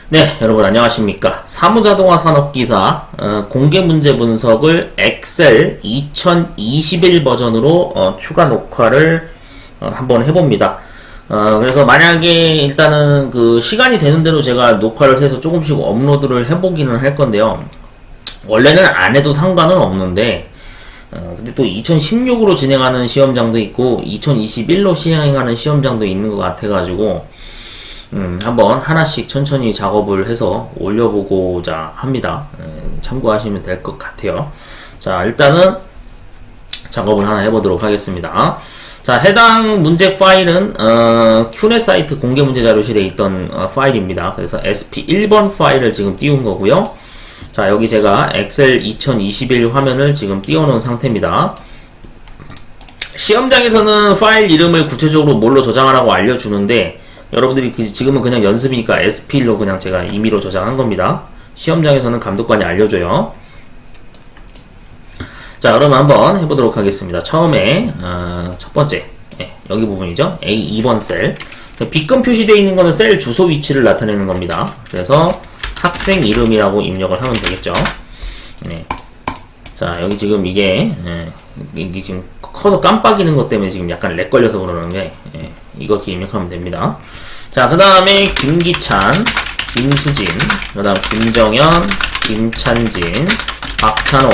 네, 여러분 안녕하십니까. 사무자동화 산업기사 공개 문제 분석을 엑셀 2021 버전으로 추가 녹화를 한번 해봅니다. 그래서 만약에 일단은 그 시간이 되는 대로 제가 녹화를 해서 조금씩 업로드를 해보기는 할 건데요. 원래는 안 해도 상관은 없는데 근데 또 2016으로 진행하는 시험장도 있고 2021로 시행하는 시험장도 있는 것 같아가지고 한번 하나씩 천천히 작업을 해서 올려보고자 합니다. 참고하시면 될 것 같아요. 자, 일단은 작업을 하나 해보도록 하겠습니다. 자, 해당 문제 파일은 큐넷 사이트 공개 문제 자료실에 있던 파일입니다. 그래서 SP 1번 파일을 지금 띄운 거고요. 자, 여기 제가 엑셀 2021 화면을 지금 띄워놓은 상태입니다. 시험장에서는 파일 이름을 구체적으로 뭘로 저장하라고 알려주는데 여러분들이 지금은 그냥 연습이니까 SP로 그냥 제가 임의로 저장한 겁니다. 시험장에서는 감독관이 알려줘요. 자, 그럼 한번 해보도록 하겠습니다. 처음에 첫 번째 여기 부분이죠. A2번 셀. B금 표시되어 있는 거는 셀 주소 위치를 나타내는 겁니다. 그래서 학생 이름이라고 입력을 하면 되겠죠. 자, 여기 지금 이게 지금 커서 깜빡이는 것 때문에 지금 약간 렉 걸려서 그러는데 이거 이렇게 입력하면 됩니다. 자, 그 다음에 김기찬, 김수진, 그 다음 김정현, 김찬진, 박찬호.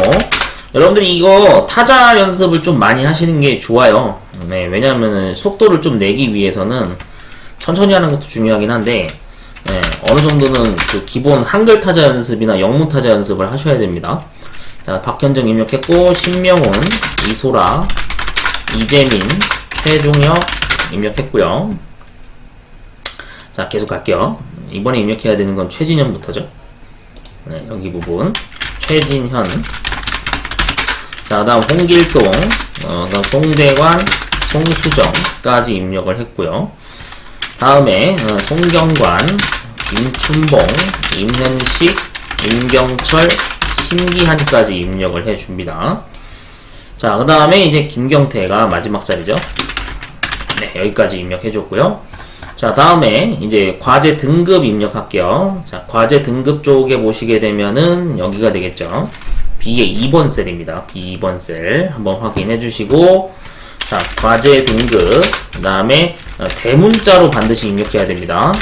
여러분들이 이거 타자 연습을 좀 많이 하시는 게 좋아요. 왜냐하면 속도를 좀 내기 위해서는 천천히 하는 것도 중요하긴 한데 어느 정도는 그 기본 한글 타자 연습이나 영문 타자 연습을 하셔야 됩니다. 자, 박현정 입력했고, 신명훈, 이소라, 이재민, 최종혁 입력했고요. 자, 계속 갈게요. 이번에 입력해야 되는 건 최진현부터죠. 여기 부분 최진현. 자, 다음 홍길동, 그다음 송대관, 송수정까지 입력을 했고요. 다음에 송경관, 김춘봉, 임현식, 임경철, 신기한까지 입력을 해줍니다. 자, 그 다음에 이제 김경태가 마지막 자리죠. 네, 여기까지 입력해줬고요. 자, 다음에 이제 과제 등급 입력할게요. 자, 과제 등급 쪽에 보시게 되면은 여기가 되겠죠. B의 2번 셀입니다. B 2번 셀 한번 확인해 주시고, 자, 과제 등급, 그 다음에 대문자로 반드시 입력해야 됩니다.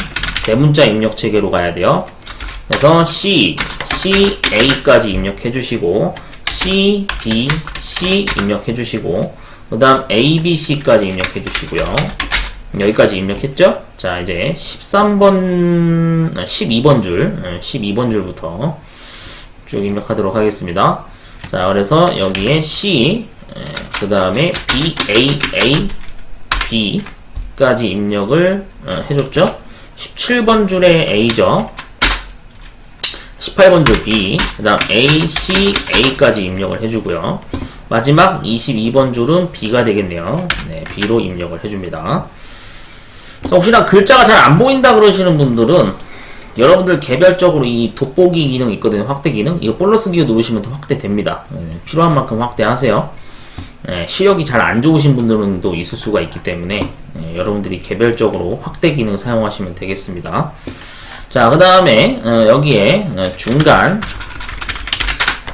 대문자 입력 체계로 가야 돼요. 그래서 C, A까지 입력해 주시고, C, B, C 입력해 주시고, 그 다음 A, B, C까지 입력해 주시고요. 여기까지 입력했죠? 자, 이제 12번 줄부터 쭉 입력하도록 하겠습니다. 자, 그래서 여기에 C, 그 다음에 B, A, B까지 입력을 해줬죠? 17번 줄에 A죠? 18번 줄 B, 그 다음 A, C, A까지 입력을 해주고요. 마지막 22번 줄은 B가 되겠네요. 네, B로 입력을 해줍니다. 혹시나 글자가 잘 안 보인다 그러시는 분들은 여러분들 개별적으로 이 돋보기 기능 있거든요. 확대 기능. 이거 플러스 기호 누르시면 더 확대됩니다. 필요한 만큼 확대하세요. 시력이 잘 안 좋으신 분들은 또 있을 수가 있기 때문에 여러분들이 개별적으로 확대 기능 사용하시면 되겠습니다. 자, 그 다음에 여기에 중간,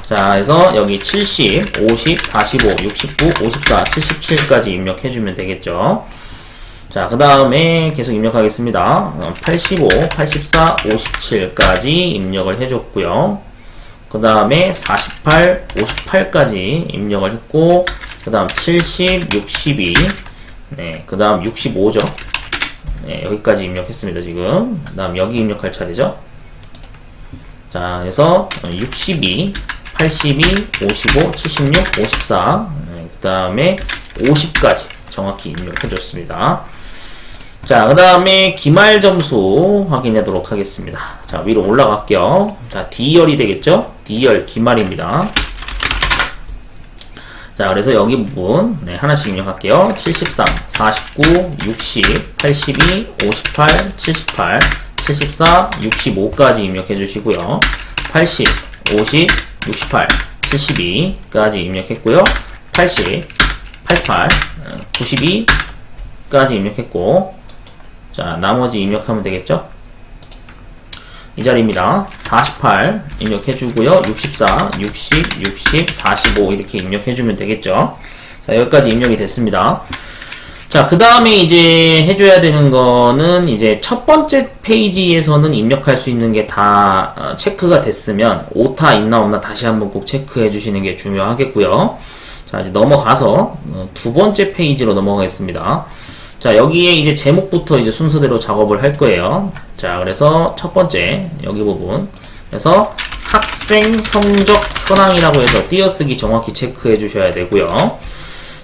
자, 해서 여기 70, 50, 45, 69, 54, 77까지 입력해주면 되겠죠. 자, 그 다음에 계속 입력하겠습니다. 85, 84, 57까지 입력을 해줬고요. 그 다음에 48, 58까지 입력을 했고, 그 다음 70, 62, 그 다음 65죠. 여기까지 입력했습니다, 지금. 그 다음 여기 입력할 차례죠. 자, 그래서 62, 82, 55, 76, 54, 그 다음에 50까지 정확히 입력해줬습니다. 자, 그 다음에 기말 점수 확인하도록 하겠습니다. 자, 위로 올라갈게요. 자, D열이 되겠죠? D열 기말입니다. 자, 그래서 여기 부분 하나씩 입력할게요. 73, 49, 60, 82, 58, 78, 74, 65까지 입력해 주시고요. 80, 50, 68, 72까지 입력했고요. 80, 88, 92까지 입력했고, 자, 나머지 입력하면 되겠죠? 이 자리입니다. 48 입력해주고요. 64, 60, 60, 45 이렇게 입력해주면 되겠죠. 자, 여기까지 입력이 됐습니다. 자, 그 다음에 이제 해줘야 되는 거는 이제 첫 번째 페이지에서는 입력할 수 있는 게 다 체크가 됐으면 오타 있나 없나 다시 한번 꼭 체크해 주시는 게 중요하겠고요. 자, 이제 넘어가서 두 번째 페이지로 넘어가겠습니다. 자, 여기에 이제 제목부터 이제 순서대로 작업을 할 거예요. 자, 그래서 첫 번째 여기 부분 그래서 학생 성적 현황이라고 해서 띄어쓰기 정확히 체크해 주셔야 되고요.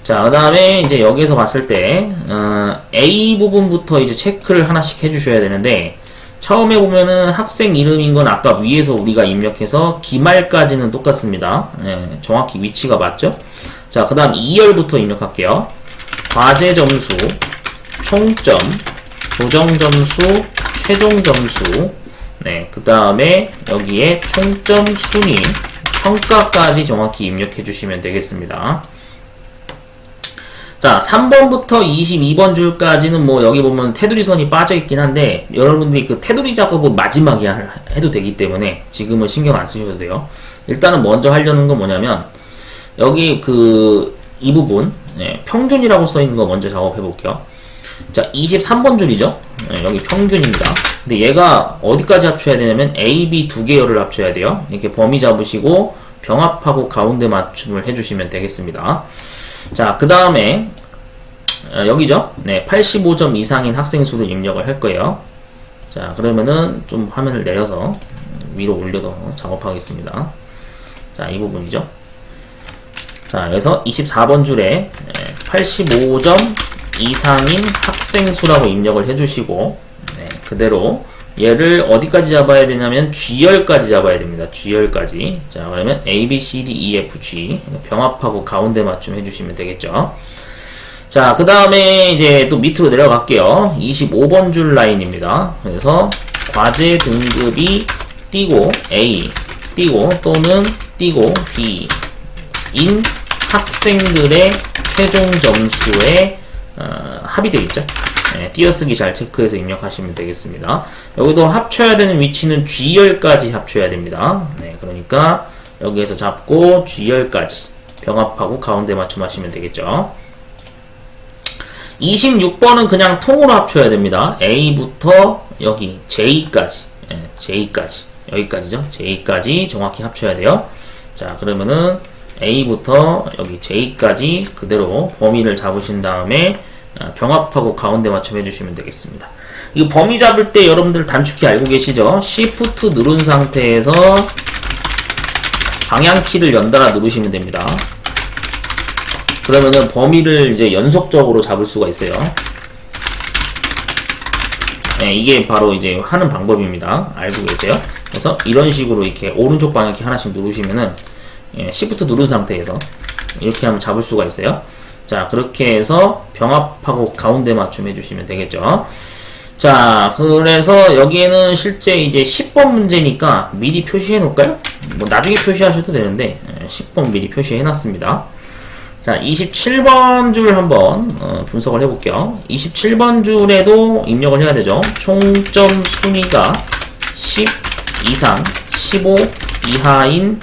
자, 그 다음에 이제 여기에서 봤을 때 A 부분부터 이제 체크를 하나씩 해주셔야 되는데 처음에 보면은 학생 이름인 건 아까 위에서 우리가 입력해서 기말까지는 똑같습니다. 정확히 위치가 맞죠? 자, 그 다음 2열부터 입력할게요. 과제 점수, 총점, 조정 점수, 최종 점수, 그 다음에 여기에 총점 순위, 평가까지 정확히 입력해 주시면 되겠습니다. 자, 3번부터 22번 줄까지는 뭐 여기 보면 테두리 선이 빠져 있긴 한데 여러분들이 그 테두리 작업은 마지막에 해도 되기 때문에 지금은 신경 안 쓰셔도 돼요. 일단은 먼저 하려는 건 뭐냐면 여기 이 부분 평균이라고 써 있는 거 먼저 작업해 볼게요. 자, 23번 줄이죠. 여기 평균입니다. 근데 얘가 어디까지 합쳐야 되냐면 A, B 두 개열을 합쳐야 돼요. 이렇게 범위 잡으시고 병합하고 가운데 맞춤을 해주시면 되겠습니다. 자, 그 다음에 여기죠. 85점 이상인 학생 수를 입력을 할 거예요. 자, 그러면은 좀 화면을 내려서 위로 올려서 작업하겠습니다. 자, 이 부분이죠. 자, 여기서 24번 줄에 85점 이상인 학생 수라고 입력을 해주시고 그대로 얘를 어디까지 잡아야 되냐면 G열까지 잡아야 됩니다. G열까지. 자, 그러면 A, B, C, D, E, F, G 병합하고 가운데 맞춤 해주시면 되겠죠. 자, 그 다음에 이제 또 밑으로 내려갈게요. 25번 줄 라인입니다. 그래서 과제 등급이 띄고 A 띄고 또는 띄고 B 인 학생들의 최종 점수에 합이 되겠죠. 띄어쓰기 잘 체크해서 입력하시면 되겠습니다. 여기도 합쳐야 되는 위치는 G열까지 합쳐야 됩니다. 그러니까 여기에서 잡고 G열까지 병합하고 가운데 맞춤 하시면 되겠죠. 26번은 그냥 통으로 합쳐야 됩니다. A부터 여기 J까지 J까지 여기까지죠. J까지 정확히 합쳐야 돼요. 자, 그러면은 A부터 여기 J까지 그대로 범위를 잡으신 다음에 병합하고 가운데 맞춤 해주시면 되겠습니다. 이 범위 잡을 때 여러분들 단축키 알고 계시죠? Shift 누른 상태에서 방향키를 연달아 누르시면 됩니다. 그러면은 범위를 이제 연속적으로 잡을 수가 있어요. 이게 바로 이제 하는 방법입니다. 알고 계세요? 그래서 이런 식으로 이렇게 오른쪽 방향키 하나씩 누르시면은 Shift 누른 상태에서 이렇게 하면 잡을 수가 있어요. 자, 그렇게 해서 병합하고 가운데 맞춤 해주시면 되겠죠. 자, 그래서 여기에는 실제 이제 10번 문제니까 미리 표시해 놓을까요? 뭐 나중에 표시하셔도 되는데 10번 미리 표시해 놨습니다. 자, 27번 줄 한번 분석을 해볼게요. 27번 줄에도 입력을 해야 되죠. 총점 순위가 10 이상 15 이하인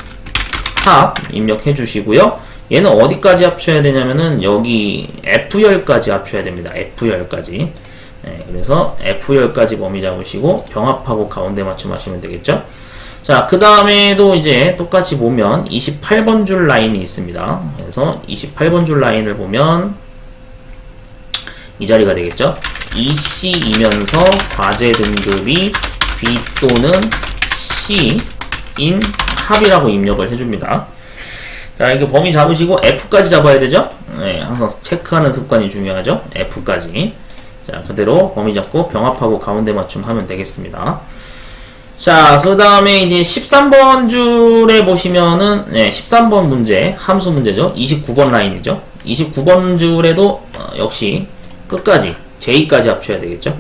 합 입력해 주시고요. 얘는 어디까지 합쳐야 되냐면은 여기 F열까지 합쳐야 됩니다. F열까지. 그래서 F열까지 범위 잡으시고 병합하고 가운데 맞춤 하시면 되겠죠. 자, 그 다음에도 이제 똑같이 보면 28번 줄 라인이 있습니다. 그래서 28번 줄 라인을 보면 이 자리가 되겠죠. EC이면서 과제 등급이 B 또는 C인 합이라고 입력을 해줍니다. 자, 이렇게 범위 잡으시고 F까지 잡아야 되죠? 항상 체크하는 습관이 중요하죠? F까지. 자, 그대로 범위 잡고 병합하고 가운데 맞춤 하면 되겠습니다. 자, 그 다음에 이제 13번 줄에 보시면은 13번 문제, 함수 문제죠. 29번 라인이죠. 29번 줄에도 역시 끝까지 J까지 합쳐야 되겠죠.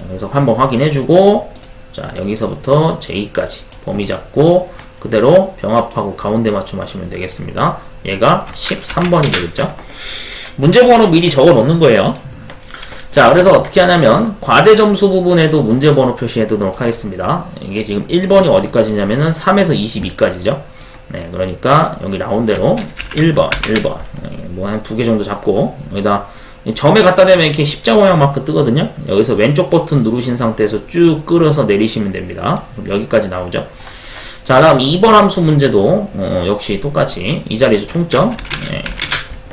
그래서 한번 확인해주고 자, 여기서부터 J까지 범위 잡고 그대로 병합하고 가운데 맞춤 하시면 되겠습니다. 얘가 13번이 되겠죠. 문제번호 미리 적어 놓는 거예요. 자, 그래서 어떻게 하냐면 과제 점수 부분에도 문제 번호 표시해 두도록 하겠습니다. 이게 지금 1번이 어디까지냐면은 3에서 22까지죠. 네, 그러니까 여기 나온대로 1번 뭐 한 두 개 정도 잡고 여기다 점에 갖다 대면 이렇게 십자 모양 마크 뜨거든요. 여기서 왼쪽 버튼 누르신 상태에서 쭉 끌어서 내리시면 됩니다. 그럼 여기까지 나오죠. 자, 다음 2번 함수 문제도 역시 똑같이 이 자리에서 총점, 네,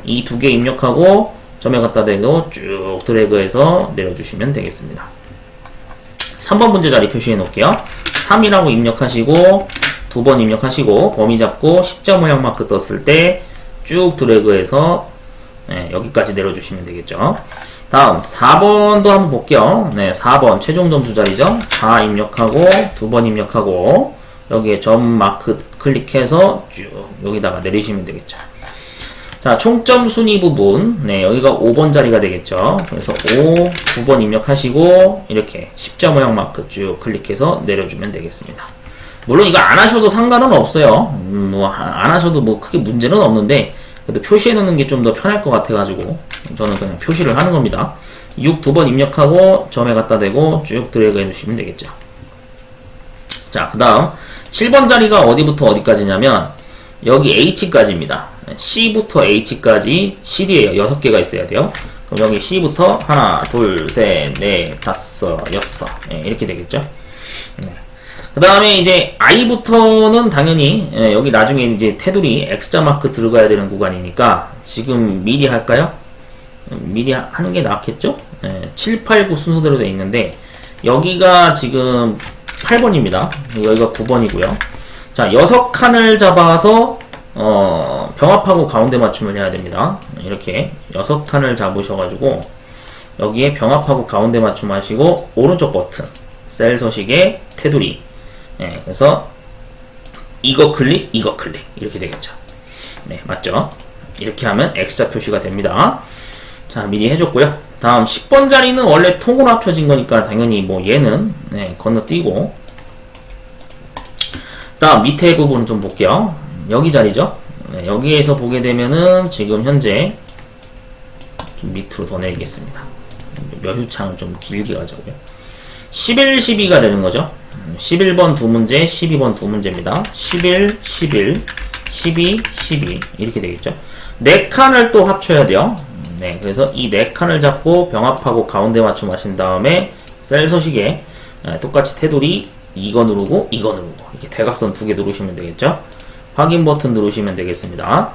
이 두 개 입력하고 점에 갖다 대고 쭉 드래그해서 내려주시면 되겠습니다. 3번 문제 자리 표시해 놓을게요. 3이라고 입력하시고 두 번 입력하시고 범위 잡고 십자 모양 마크 떴을 때 쭉 드래그해서 네, 여기까지 내려주시면 되겠죠. 다음 4번도 한번 볼게요. 네, 4번 최종 점수 자리죠. 4 입력하고 두 번 입력하고 여기에 점 마크 클릭해서 쭉 여기다가 내리시면 되겠죠. 자, 총점 순위 부분, 네, 여기가 5번 자리가 되겠죠. 그래서 5, 두 번 입력하시고 이렇게 십자 모양 마크 쭉 클릭해서 내려주면 되겠습니다. 물론 이거 안 하셔도 상관은 없어요. 뭐 안 하셔도 뭐 크게 문제는 없는데 그래도 표시해 놓는 게 좀 더 편할 것 같아가지고 저는 그냥 표시를 하는 겁니다. 6 두 번 입력하고 점에 갖다 대고 쭉 드래그 해주시면 되겠죠. 자, 그 다음 7번 자리가 어디부터 어디까지냐면 여기 H까지입니다. C부터 H까지 7이에요. 6개가 있어야 돼요. 그럼 여기 C부터 하나, 둘, 셋, 넷, 다섯, 여섯, 네, 이렇게 되겠죠. 네. 그 다음에 이제 I부터는 당연히 여기 나중에 이제 테두리 X자 마크 들어가야 되는 구간이니까 지금 미리 할까요? 미리 하는 게 낫겠죠? 7, 8, 9 순서대로 되어 있는데 여기가 지금 8번입니다. 여기가 9번이고요. 자, 6칸을 잡아서 병합하고 가운데 맞춤을 해야 됩니다. 이렇게 6칸을 잡으셔가지고 여기에 병합하고 가운데 맞춤 하시고 오른쪽 버튼 셀 서식에 테두리, 그래서 이거 클릭 이렇게 되겠죠. 네, 맞죠? 이렇게 하면 X자 표시가 됩니다. 자, 미리 해줬고요. 다음 10번 자리는 원래 통으로 합쳐진 거니까 당연히 뭐 얘는 건너뛰고, 다음 밑에 부분 좀 볼게요. 여기 자리죠. 여기에서 보게 되면은 지금 현재 좀 밑으로 더 내리겠습니다. 몇유창을 좀 길게 가자고요. 11, 12가 되는 거죠. 11번 두 문제, 12번 두 문제입니다. 11, 11, 12, 12 이렇게 되겠죠. 4칸을 또 합쳐야 돼요. 네, 그래서 이 4칸을 잡고 병합하고 가운데 맞춤 하신 다음에 셀 서식에 똑같이 테두리 이거 누르고 이렇게 대각선 2개 누르시면 되겠죠. 확인 버튼 누르시면 되겠습니다.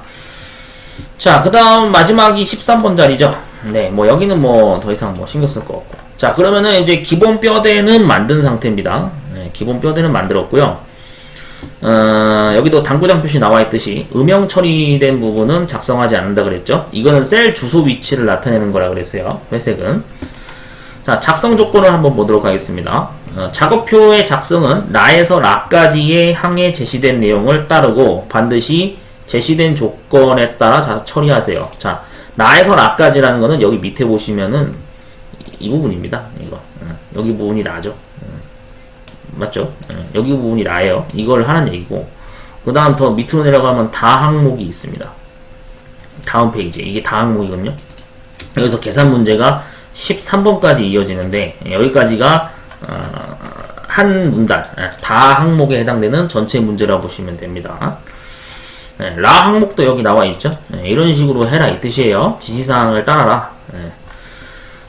자, 그 다음 마지막이 13번 자리죠. 네, 뭐 여기는 뭐 더 이상 뭐 신경 쓸 거 없고. 자, 그러면은 이제 기본 뼈대는 만든 상태입니다. 네, 기본 뼈대는 만들었고요. 여기도 당구장 표시 나와 있듯이 음영 처리된 부분은 작성하지 않는다 그랬죠. 이거는 셀 주소 위치를 나타내는 거라 그랬어요. 회색은. 자, 작성 조건을 한번 보도록 하겠습니다. 작업표의 작성은 라에서 라까지의 항에 제시된 내용을 따르고 반드시 제시된 조건에 따라 처리하세요. 자, 라에서 라까지라는 거는 여기 밑에 보시면은 이 부분입니다. 이거. 여기 부분이 라죠. 맞죠? 여기 부분이 라예요. 이걸 하는 얘기고. 그 다음 더 밑으로 내려가면 다 항목이 있습니다. 다음 페이지에. 이게 다 항목이거든요. 여기서 계산 문제가 13번까지 이어지는데, 여기까지가, 한 문단, 다 항목에 해당되는 전체 문제라고 보시면 됩니다. 라 항목도 여기 나와 있죠. 이런 식으로 해라 이 뜻이에요. 지시사항을 따라라.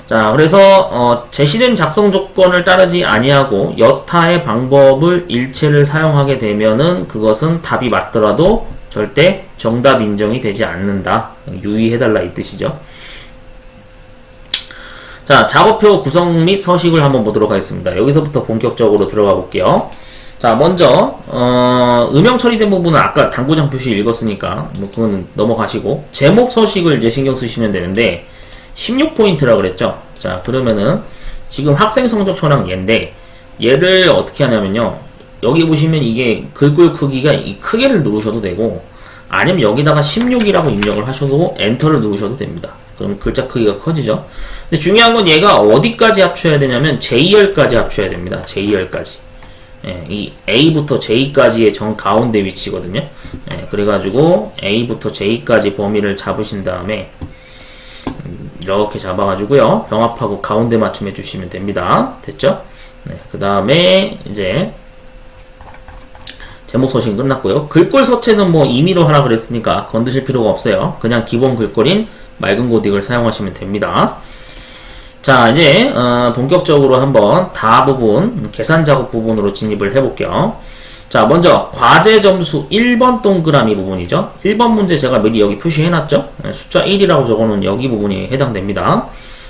자, 그래서 제시된 작성 조건을 따르지 아니하고 여타의 방법을 일체를 사용하게 되면은 그것은 답이 맞더라도 절대 정답 인정이 되지 않는다. 유의해달라 이 뜻이죠. 자, 작업표 구성 및 서식을 한번 보도록 하겠습니다. 여기서부터 본격적으로 들어가 볼게요. 자, 먼저 음영 처리된 부분은 아까 당구장 표시 읽었으니까 뭐 그거는 넘어가시고 제목 서식을 이제 신경 쓰시면 되는데 16포인트라 그랬죠. 자, 그러면은 지금 학생 성적표랑 얘인데 얘를 어떻게 하냐면요. 여기 보시면 이게 글꼴 크기가 이 크기를 누르셔도 되고 아니면 여기다가 16이라고 입력을 하셔도 엔터를 누르셔도 됩니다. 그럼 글자 크기가 커지죠. 근데 중요한 건 얘가 어디까지 합쳐야 되냐면 J열까지 합쳐야 됩니다. J열까지. 이 A부터 J까지의 정 가운데 위치거든요. 그래가지고 A부터 J까지 범위를 잡으신 다음에 이렇게 잡아가지고요. 병합하고 가운데 맞춤해 주시면 됩니다. 됐죠? 네, 그 다음에 이제 제목 서식 끝났고요. 글꼴 서체는 뭐 임의로 하라 그랬으니까 건드실 필요가 없어요. 그냥 기본 글꼴인 맑은 고딕을 사용하시면 됩니다. 자, 이제 본격적으로 한번 다 부분, 계산 작업 부분으로 진입을 해볼게요. 자, 먼저 과제 점수 1번 동그라미 부분이죠. 1번 문제 제가 미리 여기 표시해놨죠. 숫자 1이라고 적어놓은 여기 부분이 해당됩니다.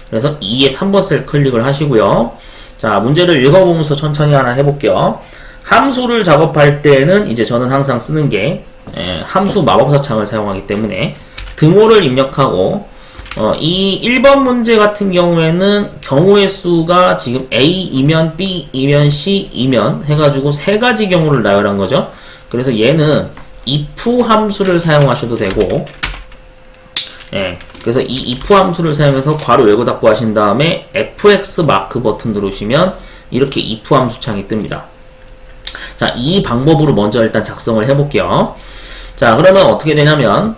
그래서 2의 3번 셀 클릭을 하시고요. 자, 문제를 읽어보면서 천천히 하나 해볼게요. 함수를 작업할 때는 이제 저는 항상 쓰는 게 함수 마법사 창을 사용하기 때문에 등호를 입력하고 이 1번 문제 같은 경우에는 경우의 수가 지금 A이면 B이면 C이면 해가지고 세 가지 경우를 나열한 거죠. 그래서 얘는 if 함수를 사용하셔도 되고, 그래서 이 if 함수를 사용해서 괄호 열고 닫고 하신 다음에 fx 마크 버튼 누르시면 이렇게 if 함수 창이 뜹니다. 자, 이 방법으로 먼저 일단 작성을 해볼게요. 자, 그러면 어떻게 되냐면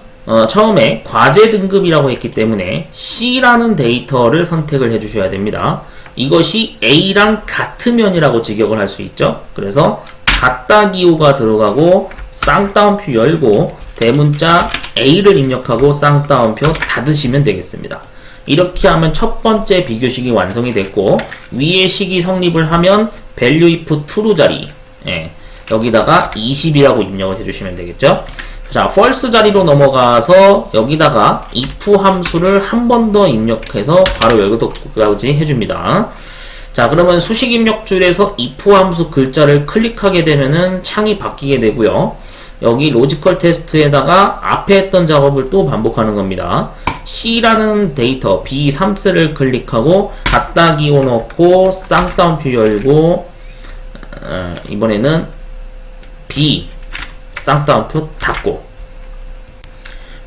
처음에 과제 등급이라고 했기 때문에 C라는 데이터를 선택을 해주셔야 됩니다. 이것이 A랑 같으면이라고 직역을 할 수 있죠. 그래서 같다 기호가 들어가고 쌍따옴표 열고 대문자 A를 입력하고 쌍따옴표 닫으시면 되겠습니다. 이렇게 하면 첫 번째 비교식이 완성이 됐고 위에 식이 성립을 하면 value if true 자리 여기다가 20이라고 입력을 해주시면 되겠죠. 자, false 자리로 넘어가서 여기다가 if 함수를 한 번 더 입력해서 바로 열고 닫고까지 해줍니다. 자, 그러면 수식 입력줄에서 if 함수 글자를 클릭하게 되면은 창이 바뀌게 되고요. 여기 로지컬 테스트에다가 앞에 했던 작업을 또 반복하는 겁니다. C라는 데이터 B3셀을 클릭하고 갖다 기호 넣고 쌍따옴표 열고 이번에는 B 쌍따옴표 닫고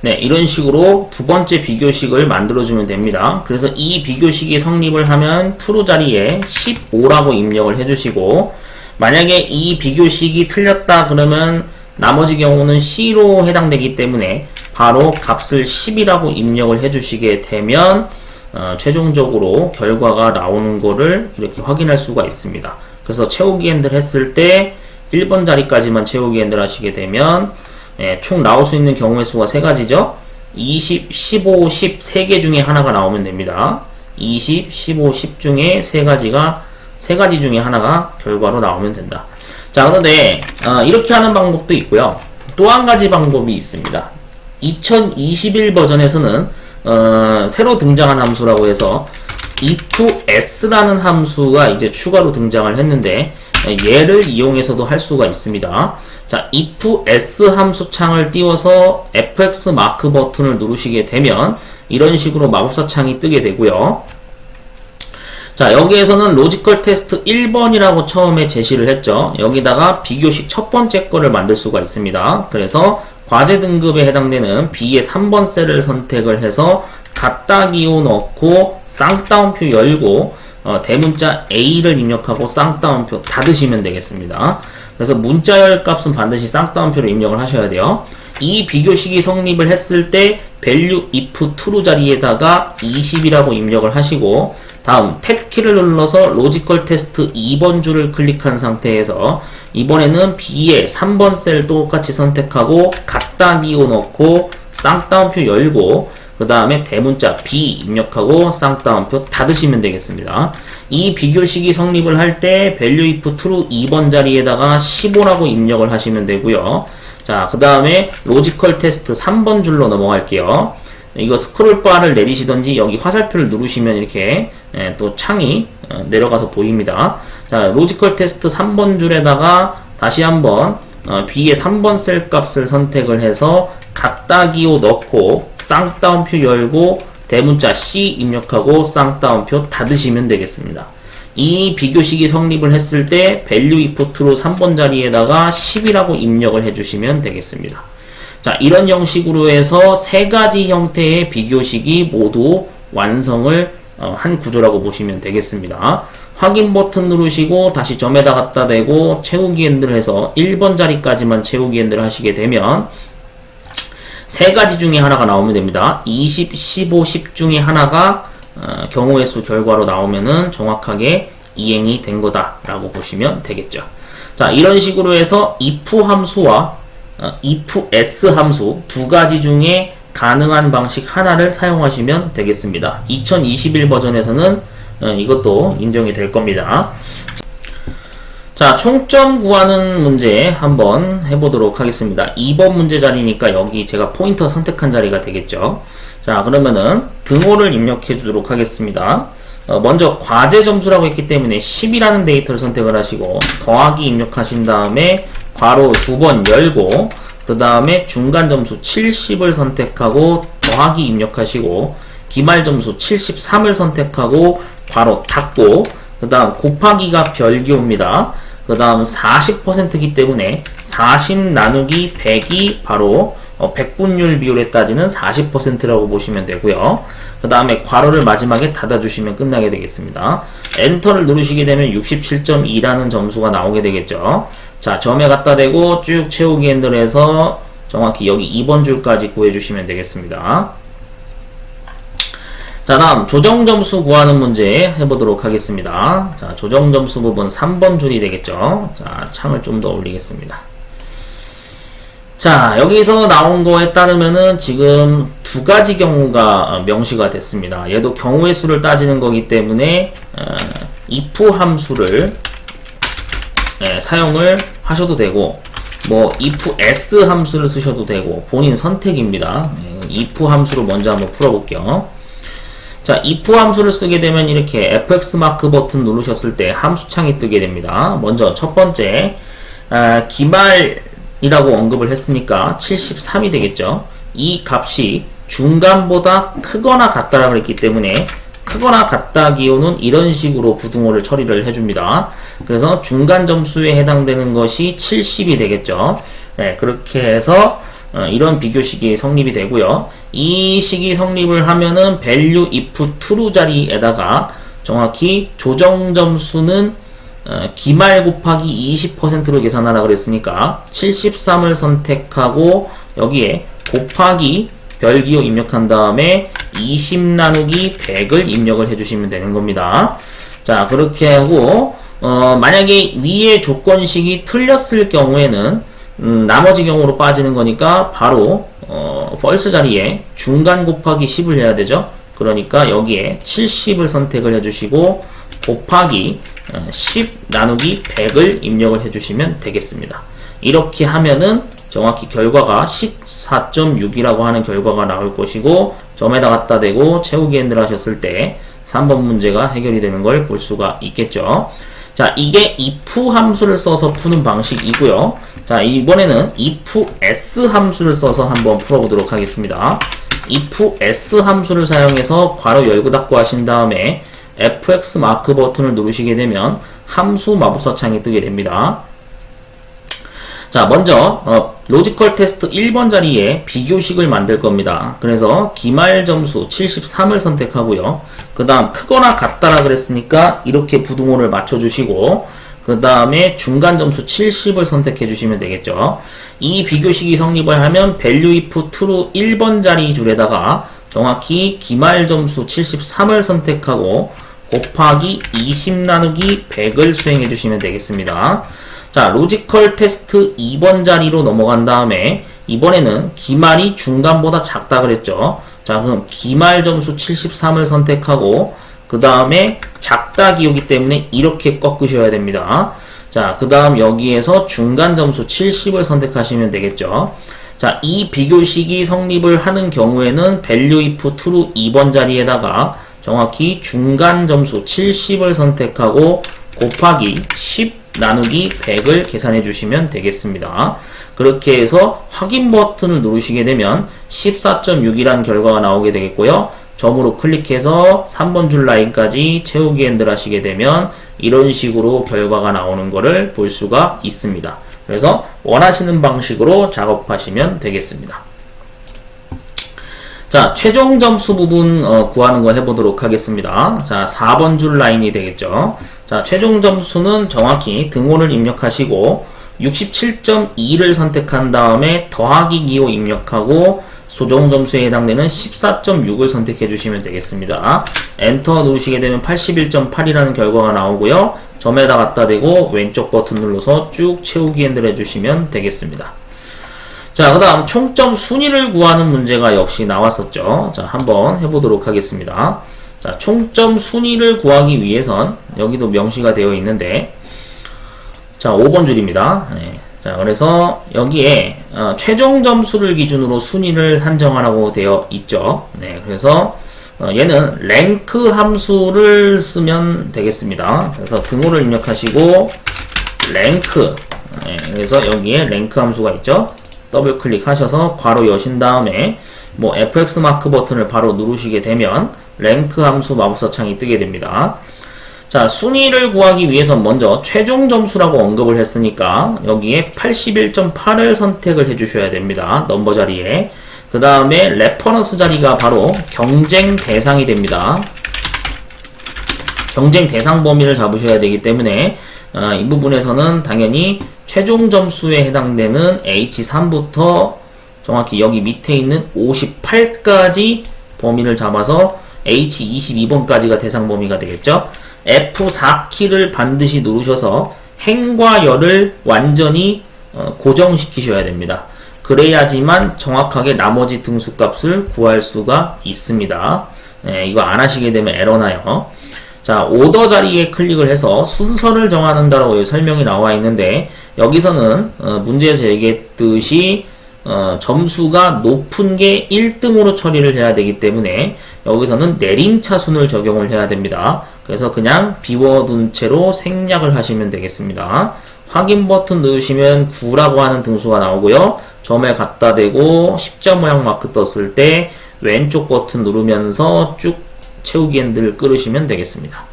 이런 식으로 두 번째 비교식을 만들어주면 됩니다. 그래서 이 비교식이 성립을 하면 true 자리에 15라고 입력을 해주시고 만약에 이 비교식이 틀렸다 그러면 나머지 경우는 C로 해당되기 때문에 바로 값을 10이라고 입력을 해주시게 되면 최종적으로 결과가 나오는 거를 이렇게 확인할 수가 있습니다. 그래서 채우기 핸들 했을 때 1번 자리까지만 채우기 핸들 하시게 되면 총 나올 수 있는 경우의 수가 3가지죠. 20, 15, 10 3개 중에 하나가 나오면 됩니다. 20, 15, 10 중에 3가지 중에 하나가 결과로 나오면 된다. 자, 그런데 이렇게 하는 방법도 있고요. 또 한 가지 방법이 있습니다. 2021 버전에서는 새로 등장한 함수라고 해서 if s라는 함수가 이제 추가로 등장을 했는데 얘를 이용해서도 할 수가 있습니다. 자, if s 함수 창을 띄워서 fx 마크 버튼을 누르시게 되면 이런 식으로 마법사 창이 뜨게 되고요. 자, 여기에서는 로지컬 테스트 1번이라고 처음에 제시를 했죠. 여기다가 비교식 첫 번째 거를 만들 수가 있습니다. 그래서 과제 등급에 해당되는 B의 3번 셀을 선택을 해서 갖다 기호 넣고 쌍따옴표 열고 대문자 A를 입력하고 쌍따옴표 닫으시면 되겠습니다. 그래서 문자열 값은 반드시 쌍따옴표로 입력을 하셔야 돼요. 이 비교식이 성립을 했을 때 value if true 자리에다가 20이라고 입력을 하시고 다음 탭키를 눌러서 로지컬 테스트 2번 줄을 클릭한 상태에서 이번에는 B의 3번 셀 똑같이 선택하고 갖다 기호 넣고 쌍따옴표 열고 그 다음에 대문자 B 입력하고 쌍따옴표 닫으시면 되겠습니다. 이 비교식이 성립을 할 때 value if true 2번 자리에다가 15라고 입력을 하시면 되고요. 자, 그 다음에 로지컬 테스트 3번 줄로 넘어갈게요. 이거 스크롤바를 내리시던지 여기 화살표를 누르시면 이렇게 또 창이 내려가서 보입니다. 자, 로지컬 테스트 3번 줄에다가 다시 한번 B의 3번 셀 값을 선택을 해서 갖다 기호 넣고 쌍따옴표 열고 대문자 C 입력하고 쌍따옴표 닫으시면 되겠습니다. 이 비교식이 성립을 했을 때 value if true 3번 자리에다가 10이라고 입력을 해주시면 되겠습니다. 자, 이런 형식으로 해서 3가지 형태의 비교식이 모두 완성을 한 구조라고 보시면 되겠습니다. 확인 버튼 누르시고 다시 점에다 갖다 대고 채우기 핸들 해서 1번 자리까지만 채우기 핸들 하시게 되면 3가지 중에 하나가 나오면 됩니다. 20, 15, 10 중에 하나가 경우의 수 결과로 나오면은 정확하게 이행이 된 거다라고 보시면 되겠죠. 자, 이런 식으로 해서 if 함수와 if s 함수 두 가지 중에 가능한 방식 하나를 사용하시면 되겠습니다. 2021 버전에서는 이것도 인정이 될 겁니다. 자, 총점 구하는 문제 한번 해보도록 하겠습니다. 2번 문제 자리니까 여기 제가 포인터 선택한 자리가 되겠죠. 자, 그러면은 등호를 입력해 주도록 하겠습니다. 먼저 과제 점수라고 했기 때문에 10이라는 데이터를 선택을 하시고 더하기 입력하신 다음에 괄호 두 번 열고 그 다음에 중간 점수 70을 선택하고 더하기 입력하시고 기말 점수 73을 선택하고 괄호 닫고 그 다음 곱하기가 별기호입니다. 그 다음 40%이기 때문에 40 나누기 100이 바로 백분율 비율에 따지는 40%라고 보시면 되고요. 그 다음에 괄호를 마지막에 닫아주시면 끝나게 되겠습니다. 엔터를 누르시게 되면 67.2라는 점수가 나오게 되겠죠. 자, 점에 갖다 대고 쭉 채우기 핸들 해서 정확히 여기 2번 줄까지 구해주시면 되겠습니다. 자, 다음 조정점수 구하는 문제 해보도록 하겠습니다. 자, 조정점수 부분 3번 줄이 되겠죠. 자, 창을 좀 더 올리겠습니다. 자, 여기서 나온 거에 따르면은 지금 두 가지 경우가 명시가 됐습니다. 얘도 경우의 수를 따지는 거기 때문에 if 함수를 사용을 하셔도 되고 뭐 if s 함수를 쓰셔도 되고 본인 선택입니다. if 함수를 먼저 한번 풀어볼게요. 자, if 함수를 쓰게 되면 이렇게 fx 마크 버튼 누르셨을 때 함수 창이 뜨게 됩니다. 먼저 첫 번째 기말이라고 언급을 했으니까 73이 되겠죠. 이 값이 중간보다 크거나 같다라고 그랬기 때문에 크거나 같다 기호는 이런 식으로 부등호를 처리를 해줍니다. 그래서 중간 점수에 해당되는 것이 70이 되겠죠. 네, 그렇게 해서 이런 비교식이 성립이 되고요. 이 식이 성립을 하면은 value if true 자리에다가 정확히 조정 점수는 기말 곱하기 20%로 계산하라 그랬으니까 73을 선택하고 여기에 곱하기 별기호 입력한 다음에 20 나누기 100을 입력을 해주시면 되는 겁니다. 자, 그렇게 하고 만약에 위의 조건식이 틀렸을 경우에는 나머지 경우로 빠지는 거니까 바로 false 자리에 중간 곱하기 10을 해야 되죠. 그러니까 여기에 70을 선택을 해주시고 곱하기 10 나누기 100을 입력을 해주시면 되겠습니다. 이렇게 하면은 정확히 결과가 14.6이라고 하는 결과가 나올 것이고 점에다 갖다 대고 채우기 핸들 하셨을 때 3번 문제가 해결이 되는 걸 볼 수가 있겠죠. 자, 이게 if 함수를 써서 푸는 방식이고요. 자, 이번에는 if s 함수를 써서 한번 풀어보도록 하겠습니다. if s 함수를 사용해서 괄호 열고 닫고 하신 다음에 fx 마크 버튼을 누르시게 되면 함수 마법사 창이 뜨게 됩니다. 자, 먼저 로지컬 테스트 1번 자리에 비교식을 만들 겁니다. 그래서 기말 점수 73을 선택하고요. 그 다음 크거나 같다라 그랬으니까 이렇게 부등호를 맞춰주시고 그 다음에 중간 점수 70을 선택해 주시면 되겠죠. 이 비교식이 성립을 하면 value if true 1번 자리 줄에다가 정확히 기말 점수 73을 선택하고 곱하기 20 나누기 100을 수행해 주시면 되겠습니다. 자, 로지컬 테스트 2번 자리로 넘어간 다음에 이번에는 기말이 중간보다 작다 그랬죠. 자, 그럼 기말 점수 73을 선택하고 그 다음에 작다 기호기 때문에 이렇게 꺾으셔야 됩니다. 자, 그 다음 여기에서 중간 점수 70을 선택하시면 되겠죠. 자, 이 비교식이 성립을 하는 경우에는 value if true 2번 자리에다가 정확히 중간 점수 70을 선택하고 곱하기 10 나누기 100을 계산해 주시면 되겠습니다. 그렇게 해서 확인 버튼을 누르시게 되면 14.6이라는 결과가 나오게 되겠고요. 점으로 클릭해서 3번 줄 라인까지 채우기 핸들 하시게 되면 이런 식으로 결과가 나오는 것을 볼 수가 있습니다. 그래서 원하시는 방식으로 작업하시면 되겠습니다. 자, 최종 점수 부분 구하는 거 해보도록 하겠습니다. 자, 4번 줄 라인이 되겠죠. 자, 최종 점수는 정확히 등호를 입력하시고 67.2를 선택한 다음에 더하기 기호 입력하고 조정 점수에 해당되는 14.6을 선택해 주시면 되겠습니다. 엔터 누르시게 되면 81.8이라는 결과가 나오고요. 점에다 갖다 대고 왼쪽 버튼 눌러서 쭉 채우기 핸들 해주시면 되겠습니다. 자, 그 다음 총점 순위를 구하는 문제가 역시 나왔었죠. 자, 한번 해보도록 하겠습니다. 자, 총점 순위를 구하기 위해선 여기도 명시가 되어 있는데, 자, 5번 줄입니다. 네. 자, 그래서 여기에 최종 점수를 기준으로 순위를 산정하라고 되어 있죠. 네, 그래서 얘는 랭크 함수를 쓰면 되겠습니다. 그래서 등호를 입력하시고 랭크, 네, 그래서 여기에 랭크 함수가 있죠. 더블 클릭하셔서 괄호 여신 다음에 뭐 fx 마크 버튼을 바로 누르시게 되면 랭크 함수 마법사 창이 뜨게 됩니다. 자, 순위를 구하기 위해서 먼저 최종 점수라고 언급을 했으니까 여기에 81.8을 선택을 해주셔야 됩니다. 넘버 자리에. 그 다음에 레퍼런스 자리가 바로 경쟁 대상이 됩니다. 경쟁 대상 범위를 잡으셔야 되기 때문에 이 부분에서는 당연히 최종 점수에 해당되는 H3부터 정확히 여기 밑에 있는 58까지 범위를 잡아서 H22번까지가 대상 범위가 되겠죠. F4키를 반드시 누르셔서 행과 열을 완전히 고정시키셔야 됩니다. 그래야지만 정확하게 나머지 등수값을 구할 수가 있습니다. 네, 이거 안 하시게 되면 에러나요. 자, 오더 자리에 클릭을 해서 순서를 정하는다라고 설명이 나와 있는데, 여기서는 문제에서 얘기했듯이 점수가 높은 게 1등으로 처리를 해야 되기 때문에 여기서는 내림차순을 적용을 해야 됩니다. 그래서 그냥 비워둔 채로 생략을 하시면 되겠습니다. 확인 버튼 누르시면 9라고 하는 등수가 나오고요. 점에 갖다 대고 십자 모양 마크 떴을 때 왼쪽 버튼 누르면서 쭉 채우기 핸들 끌으시면 되겠습니다.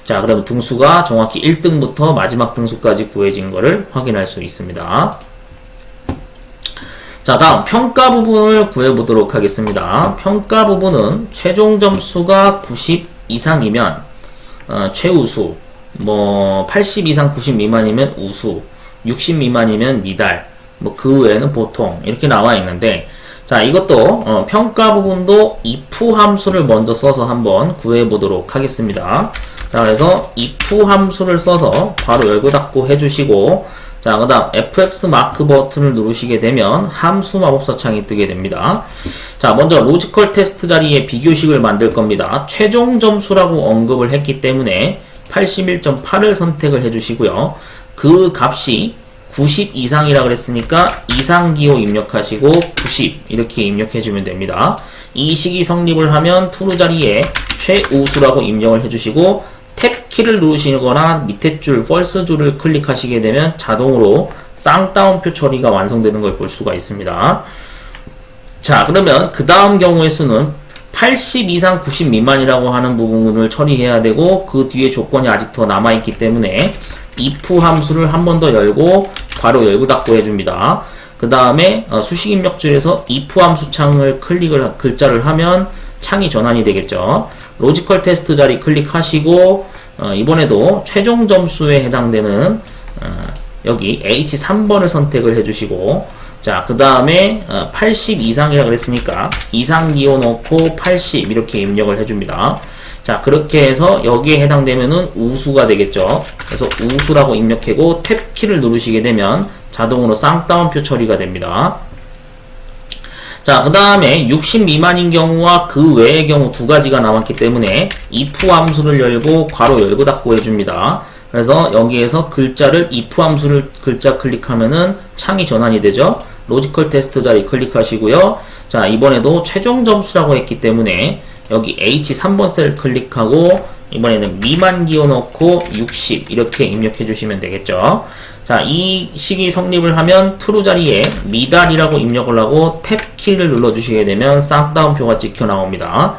자, 그럼 등수가 정확히 1등부터 마지막 등수까지 구해진 것을 확인할 수 있습니다. 자, 다음 평가 부분을 구해보도록 하겠습니다. 평가 부분은 최종 점수가 90 이상이면 최우수, 뭐 80 이상 90 미만이면 우수, 60 미만이면 미달, 뭐 그 외에는 보통 이렇게 나와 있는데, 자, 이것도 평가 부분도 if 함수를 먼저 써서 한번 구해보도록 하겠습니다. 자, 그래서 if 함수를 써서 바로 열고 닫고 해주시고, 자, 그 다음 fx 마크 버튼을 누르시게 되면 함수 마법사 창이 뜨게 됩니다. 자, 먼저 로지컬 테스트 자리에 비교식을 만들 겁니다. 최종 점수라고 언급을 했기 때문에 81.8을 선택을 해주시고요. 그 값이 90 이상이라 그랬으니까 이상 기호 입력하시고 90 이렇게 입력해주면 됩니다. 이 식이 성립을 하면 true 자리에 최우수라고 입력을 해주시고 탭 키를 누르시거나 밑에 줄 false 줄을 클릭하시게 되면 자동으로 쌍따옴표 처리가 완성되는 걸 볼 수가 있습니다. 자, 그러면 그 다음 경우의 수는 80 이상 90 미만이라고 하는 부분을 처리해야 되고, 그 뒤에 조건이 아직 더 남아있기 때문에 if 함수를 한 번 더 열고 바로 열고 닫고 해줍니다. 그 다음에 수식 입력줄에서 if 함수 창을 글자를 하면 창이 전환이 되겠죠. 로지컬 테스트 자리 클릭하시고 이번에도 최종 점수에 해당되는 여기 H3번을 선택을 해주시고, 자, 그 다음에 80 이상이라 그랬으니까 이상 기호 넣고 80 이렇게 입력을 해줍니다. 자, 그렇게 해서 여기에 해당되면은 우수가 되겠죠. 그래서 우수라고 입력하고 탭 키를 누르시게 되면 자동으로 쌍따옴표 처리가 됩니다. 자, 그 다음에 60 미만인 경우와 그 외의 경우 두 가지가 남았기 때문에 if 함수를 열고 괄호 열고 닫고 해줍니다. 그래서 여기에서 글자를 if 함수를 글자 클릭하면은 창이 전환이 되죠. 로지컬 테스트 자리 클릭하시고요. 자, 이번에도 최종 점수라고 했기 때문에 여기 H3번 셀 클릭하고 이번에는 미만 기호 넣고 60 이렇게 입력해 주시면 되겠죠. 자, 이 식이 성립을 하면 true 자리에 미달이라고 입력을 하고 탭 키를 눌러주시게 되면 쌍따옴표가 찍혀 나옵니다.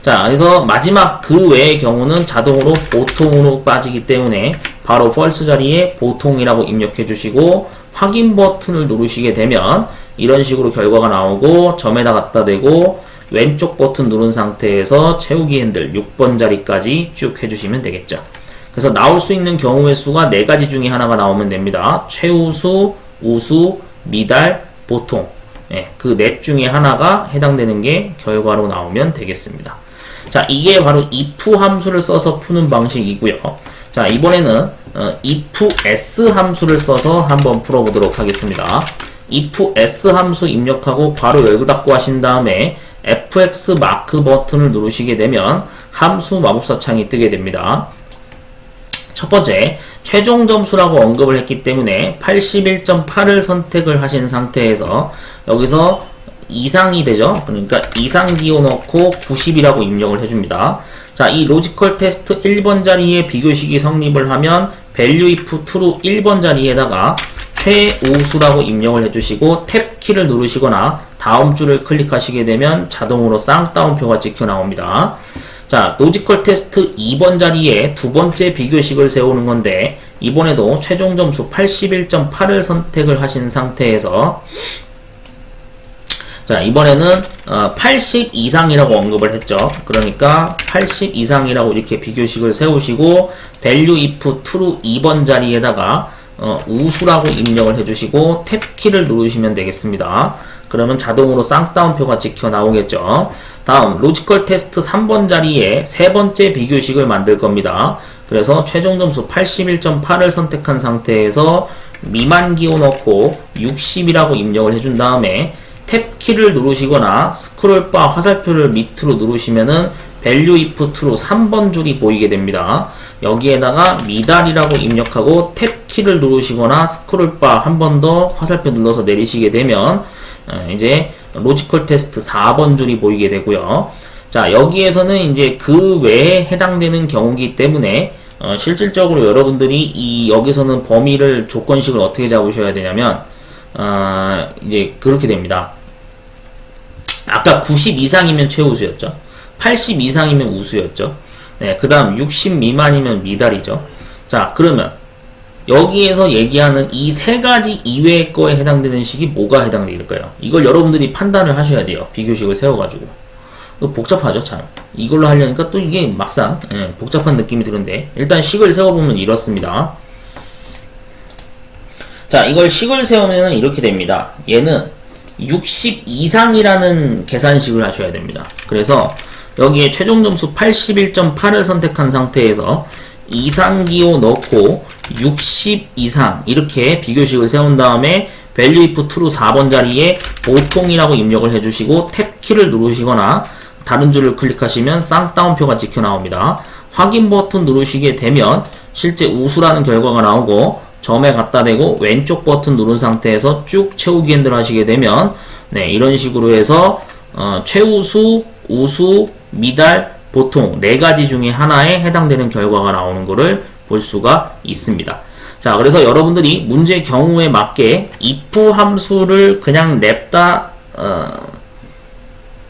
자, 그래서 마지막 그 외의 경우는 자동으로 보통으로 빠지기 때문에 바로 false 자리에 보통이라고 입력해 주시고 확인 버튼을 누르시게 되면 이런 식으로 결과가 나오고 점에다 갖다 대고 왼쪽 버튼 누른 상태에서 채우기 핸들 6번 자리까지 쭉 해주시면 되겠죠. 그래서 나올 수 있는 경우의 수가 4가지 중에 하나가 나오면 됩니다. 최우수, 우수, 미달, 보통. 예, 그 넷 중에 하나가 해당되는 게 결과로 나오면 되겠습니다. 자, 이게 바로 if 함수를 써서 푸는 방식이고요. 자, 이번에는 if s 함수를 써서 한번 풀어보도록 하겠습니다. if s 함수 입력하고 괄호 열고 닫고 하신 다음에 fx 마크 버튼을 누르시게 되면 함수 마법사 창이 뜨게 됩니다. 첫 번째, 최종 점수라고 언급을 했기 때문에 81.8을 선택을 하신 상태에서 여기서 이상이 되죠. 그러니까 이상 기호 넣고 90이라고 입력을 해줍니다. 자, 이 로지컬 테스트 1번 자리에 비교식이 성립을 하면 value if true 1번 자리에다가 최우수라고 입력을 해주시고 탭 키를 누르시거나 다음 줄을 클릭하시게 되면 자동으로 쌍따옴표가 찍혀 나옵니다. 자, 로지컬 테스트 2번 자리에 두 번째 비교식을 세우는 건데 이번에도 최종 점수 81.8을 선택을 하신 상태에서 자, 이번에는 80 이상이라고 언급을 했죠. 그러니까 80 이상이라고 이렇게 비교식을 세우시고 value if true 2번 자리에다가 우수라고 입력을 해주시고 탭 키를 누르시면 되겠습니다. 그러면 자동으로 쌍따옴표가 찍혀 나오겠죠. 다음 로지컬 테스트 3번 자리에 세 번째 비교식을 만들 겁니다. 그래서 최종 점수 81.8을 선택한 상태에서 미만 기호 넣고 60이라고 입력을 해준 다음에 탭 키를 누르시거나 스크롤바 화살표를 밑으로 누르시면은 value if true 3번 줄이 보이게 됩니다. 여기에다가 미달이라고 입력하고 탭 키를 누르시거나 스크롤바 한 번 더 화살표 눌러서 내리시게 되면 이제 로지컬 테스트 4번 줄이 보이게 되고요. 자, 여기에서는 이제 그 외에 해당되는 경우이기 때문에 실질적으로 여러분들이 여기서는 범위를 조건식을 어떻게 잡으셔야 되냐면 이제 그렇게 됩니다. 아까 90 이상이면 최우수였죠. 80 이상이면 우수였죠. 네, 그 다음 60 미만이면 미달이죠. 자, 그러면 여기에서 얘기하는 이 세 가지 이외의 거에 해당되는 식이 뭐가 해당될까요? 이걸 여러분들이 판단을 하셔야 돼요. 비교식을 세워가지고. 복잡하죠, 참. 이걸로 하려니까 또 이게 막상 복잡한 느낌이 드는데 일단 식을 세워보면 이렇습니다. 자, 이걸 식을 세우면 이렇게 됩니다. 얘는 60 이상이라는 계산식을 하셔야 됩니다. 그래서 여기에 최종 점수 81.8을 선택한 상태에서 이상기호 넣고 60 이상 이렇게 비교식을 세운 다음에 value if true 4번 자리에 보통이라고 입력을 해주시고 탭 키를 누르시거나 다른 줄을 클릭하시면 쌍따옴표가 찍혀 나옵니다. 확인 버튼 누르시게 되면 실제 우수라는 결과가 나오고 점에 갖다 대고 왼쪽 버튼 누른 상태에서 쭉 채우기 핸들 하시게 되면 네, 이런 식으로 해서 최우수, 우수, 미달, 보통 4가지 중에 하나에 해당되는 결과가 나오는 것을 볼 수가 있습니다. 자, 그래서 여러분들이 문제 경우에 맞게 if 함수를 그냥 냅다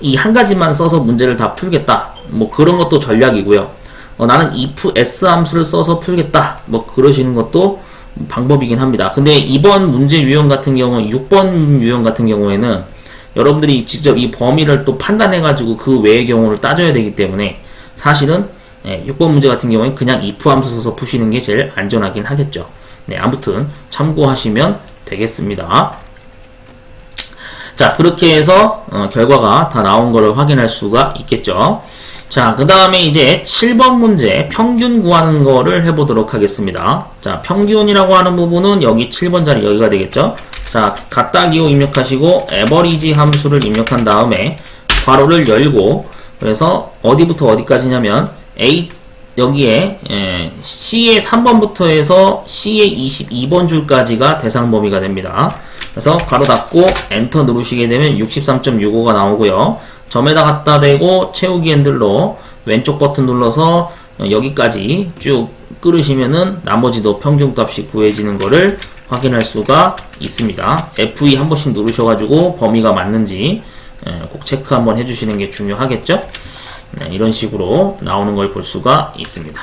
이 한 가지만 써서 문제를 다 풀겠다. 뭐 그런 것도 전략이고요. 나는 if s 함수를 써서 풀겠다. 뭐 그러시는 것도 방법이긴 합니다. 근데 이번 문제 유형 같은 경우 6번 유형 같은 경우에는 여러분들이 직접 이 범위를 또 판단해가지고 그 외의 경우를 따져야 되기 때문에 사실은 6번 문제 같은 경우에 그냥 if 함수 써서 푸시는 게 제일 안전하긴 하겠죠. 네, 아무튼 참고하시면 되겠습니다. 자, 그렇게 해서 결과가 다 나온 거를 확인할 수가 있겠죠. 자, 그 다음에 이제 7번 문제 평균 구하는 거를 해보도록 하겠습니다. 자, 평균이라고 하는 부분은 여기 7번 자리 여기가 되겠죠. 자, 갖다 기호 입력하시고 average 함수를 입력한 다음에 괄호를 열고 그래서 어디부터 어디까지냐면 여기에 C의 3번부터 해서 C의 22번 줄까지가 대상 범위가 됩니다. 그래서 가로 닫고 엔터 누르시게 되면 63.65가 나오고요. 점에다 갖다 대고 채우기 핸들로 왼쪽 버튼 눌러서 여기까지 쭉 끌으시면은 나머지도 평균값이 구해지는 거를 확인할 수가 있습니다. F2 한 번씩 누르셔가지고 범위가 맞는지 꼭 체크 한번 해주시는 게 중요하겠죠? 네, 이런 식으로 나오는 걸 볼 수가 있습니다.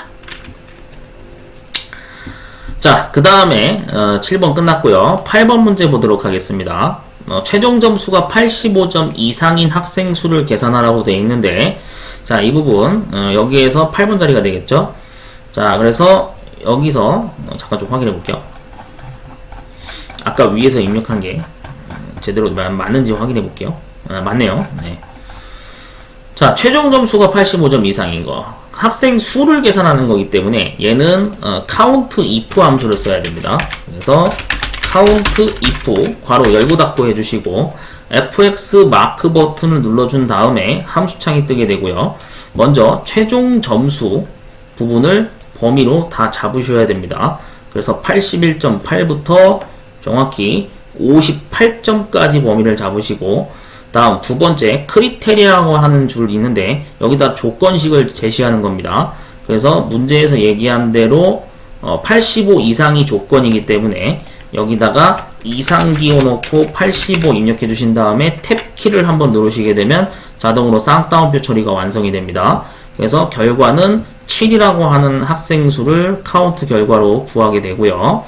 자, 그 다음에 7번 끝났고요. 8번 문제 보도록 하겠습니다. 최종 점수가 85점 이상인 학생 수를 계산하라고 되어 있는데 자, 이 부분 여기에서 8번 자리가 되겠죠. 자, 그래서 여기서 잠깐 좀 확인해 볼게요. 아까 위에서 입력한 게 제대로 맞는지 확인해 볼게요. 맞네요. 네. 자, 최종 점수가 85점 이상인 거. 학생 수를 계산하는 거기 때문에 얘는 count if 함수를 써야 됩니다. 그래서 count if 괄호 열고 닫고 해주시고 fx 마크 버튼을 눌러준 다음에 함수창이 뜨게 되고요. 먼저 최종 점수 부분을 범위로 다 잡으셔야 됩니다. 그래서 81.8부터 정확히 58점까지 범위를 잡으시고, 다음 두 번째 크리테리아라고 하는 줄이 있는데 여기다 조건식을 제시하는 겁니다. 그래서 문제에서 얘기한 대로 85 이상이 조건이기 때문에 여기다가 이상 기어놓고 85 입력해 주신 다음에 탭키를 한번 누르시게 되면 자동으로 쌍따옴표 처리가 완성이 됩니다. 그래서 결과는 7이라고 하는 학생 수를 카운트 결과로 구하게 되고요.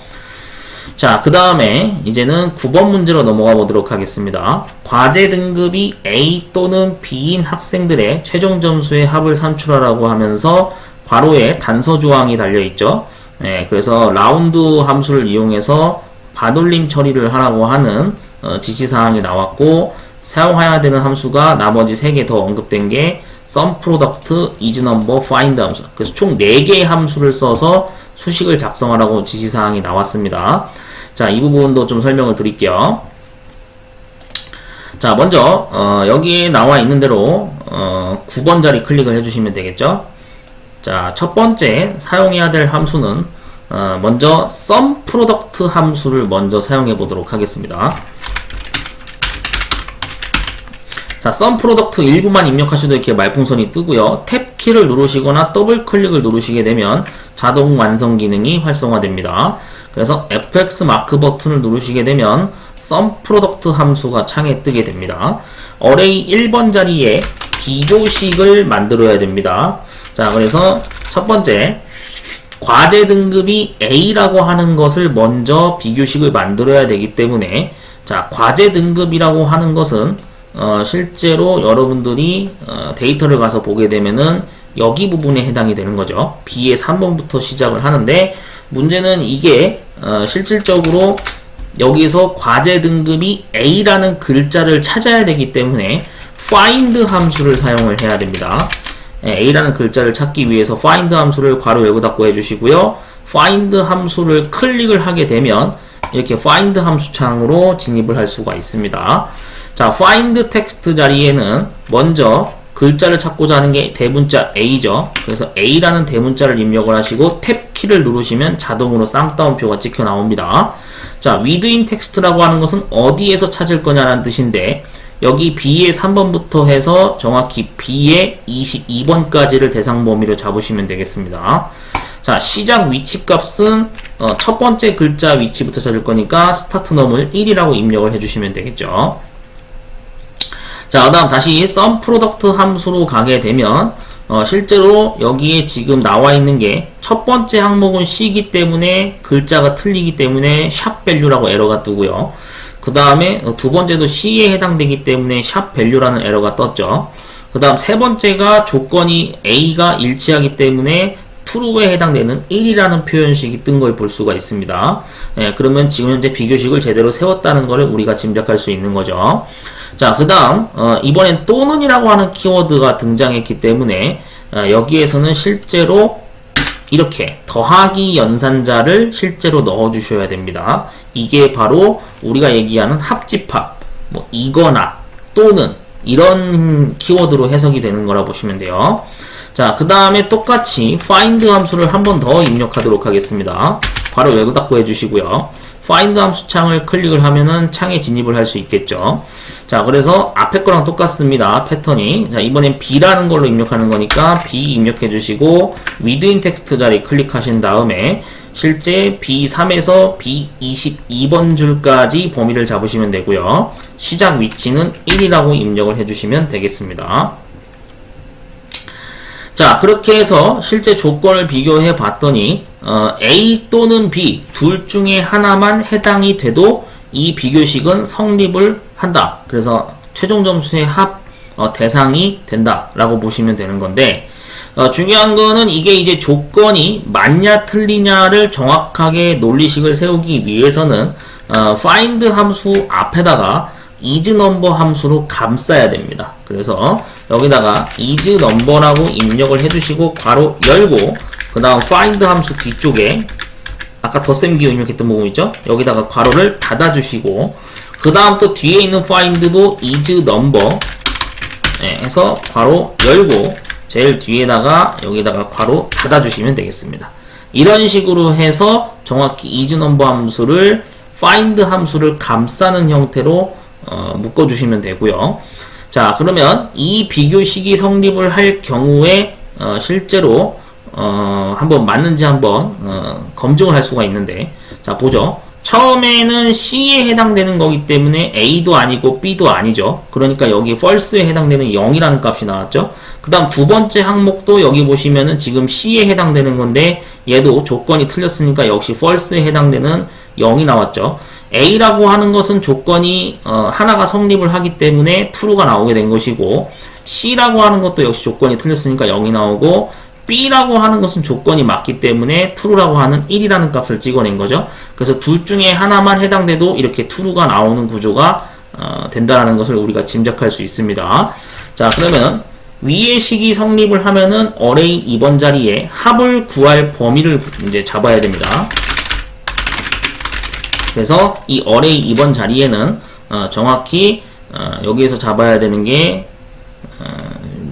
자, 그 다음에 이제는 9번 문제로 넘어가 보도록 하겠습니다. 과제 등급이 A 또는 B인 학생들의 최종 점수의 합을 산출하라고 하면서 괄호에 단서 조항이 달려있죠. 네, 그래서 라운드 함수를 이용해서 반올림 처리를 하라고 하는 지시사항이 나왔고, 사용해야 되는 함수가 나머지 3개 더 언급된 게 sum product, isNumber, find 함수. 그래서 총 4개의 함수를 써서 수식을 작성하라고 지시사항이 나왔습니다. 자, 이 부분도 좀 설명을 드릴게요. 자, 먼저 여기에 나와 있는 대로 9번 자리 클릭을 해주시면 되겠죠. 자, 첫 번째 사용해야 될 함수는 먼저 sum product 함수를 먼저 사용해 보도록 하겠습니다. 자, sum product 일부만 입력하셔도 이렇게 말풍선이 뜨고요. 탭 키를 누르시거나 더블 클릭을 누르시게 되면 자동 완성 기능이 활성화됩니다. 그래서 fx 마크 버튼을 누르시게 되면 sum product 함수가 창에 뜨게 됩니다. 어레이 1번 자리에 비교식을 만들어야 됩니다. 자, 그래서 첫 번째 과제 등급이 A라고 하는 것을 먼저 비교식을 만들어야 되기 때문에, 자, 과제 등급이라고 하는 것은 실제로 여러분들이 데이터를 가서 보게 되면은 여기 부분에 해당이 되는 거죠. B의 3번부터 시작을 하는데, 문제는 이게 실질적으로 여기서 과제 등급이 A라는 글자를 찾아야 되기 때문에 find 함수를 사용을 해야 됩니다. A라는 글자를 찾기 위해서 find 함수를 괄호 열고 닫고 해주시고요. find 함수를 클릭을 하게 되면 이렇게 find 함수 창으로 진입을 할 수가 있습니다. 자, find text 자리에는 먼저 글자를 찾고자 하는 게 대문자 A죠. 그래서 A라는 대문자를 입력을 하시고 탭 키를 누르시면 자동으로 쌍따옴표가 찍혀 나옵니다. 자, within text라고 하는 것은 어디에서 찾을 거냐라는 뜻인데, 여기 B의 3번부터 해서 정확히 B의 22번까지를 대상 범위로 잡으시면 되겠습니다. 자, 시작 위치 값은 첫 번째 글자 위치부터 찾을 거니까 스타트 넘을 1이라고 입력을 해주시면 되겠죠. 자, 그 다음 다시 sum product 함수로 가게 되면 실제로 여기에 지금 나와 있는 게 첫 번째 항목은 C이기 때문에 글자가 틀리기 때문에 샵 value라고 에러가 뜨고요. 그 다음에 두 번째도 C에 해당되기 때문에 샵 value라는 에러가 떴죠. 그 다음 세 번째가 조건이 A가 일치하기 때문에 true에 해당되는 1이라는 표현식이 뜬 걸 볼 수가 있습니다. 네, 그러면 지금 현재 비교식을 제대로 세웠다는 것을 우리가 짐작할 수 있는 거죠. 자, 그 다음 이번엔 또는이라고 하는 키워드가 등장했기 때문에 여기에서는 실제로 이렇게 더하기 연산자를 실제로 넣어 주셔야 됩니다. 이게 바로 우리가 얘기하는 합집합, 뭐 이거나 또는 이런 키워드로 해석이 되는 거라 보시면 돼요. 자, 그 다음에 똑같이 find 함수를 한 번 더 입력하도록 하겠습니다. 바로 열고 닫고 해주시고요. find 함수 창을 클릭을 하면은 창에 진입을 할 수 있겠죠. 자, 그래서 앞에 거랑 똑같습니다. 패턴이. 자, 이번엔 B라는 걸로 입력하는 거니까 B 입력해 주시고 within text 자리 클릭하신 다음에 실제 B3에서 B22번 줄까지 범위를 잡으시면 되고요. 시작 위치는 1이라고 입력을 해주시면 되겠습니다. 자, 그렇게 해서 실제 조건을 비교해 봤더니 A 또는 B 둘 중에 하나만 해당이 돼도 이 비교식은 성립을 한다. 그래서 최종 점수의 합 대상이 된다 라고 보시면 되는 건데, 중요한 거는 이게 이제 조건이 맞냐 틀리냐를 정확하게 논리식을 세우기 위해서는 find 함수 앞에다가 isNumber 함수로 감싸야 됩니다. 그래서 여기다가 isNumber라고 입력을 해주시고 괄호 열고 그 다음 find 함수 뒤쪽에 아까 덧셈기 입력했던 부분 있죠? 여기다가 괄호를 닫아주시고 그 다음 또 뒤에 있는 find도 isNumber 해서 괄호 열고 제일 뒤에다가 여기다가 괄호 닫아주시면 되겠습니다. 이런 식으로 해서 정확히 isNumber 함수를 find 함수를 감싸는 형태로 묶어주시면 되고요. 자, 그러면 이 비교식이 성립을 할 경우에 실제로 한번 맞는지 한번 검증을 할 수가 있는데, 자 보죠. 처음에는 C에 해당되는 거기 때문에 A도 아니고 B도 아니죠. 그러니까 여기 false에 해당되는 0이라는 값이 나왔죠. 그 다음 두 번째 항목도 여기 보시면은 지금 C에 해당되는 건데 얘도 조건이 틀렸으니까 역시 false에 해당되는 0이 나왔죠. A라고 하는 것은 조건이 하나가 성립을 하기 때문에 true가 나오게 된 것이고, C라고 하는 것도 역시 조건이 틀렸으니까 0이 나오고, B라고 하는 것은 조건이 맞기 때문에 true라고 하는 1이라는 값을 찍어낸 거죠. 그래서 둘 중에 하나만 해당돼도 이렇게 true가 나오는 구조가 된다는 것을 우리가 짐작할 수 있습니다. 자, 그러면 위의 식이 성립을 하면은 array 2번 자리에 합을 구할 범위를 이제 잡아야 됩니다. 그래서 이 array 2번 자리에는 정확히 여기에서 잡아야 되는 게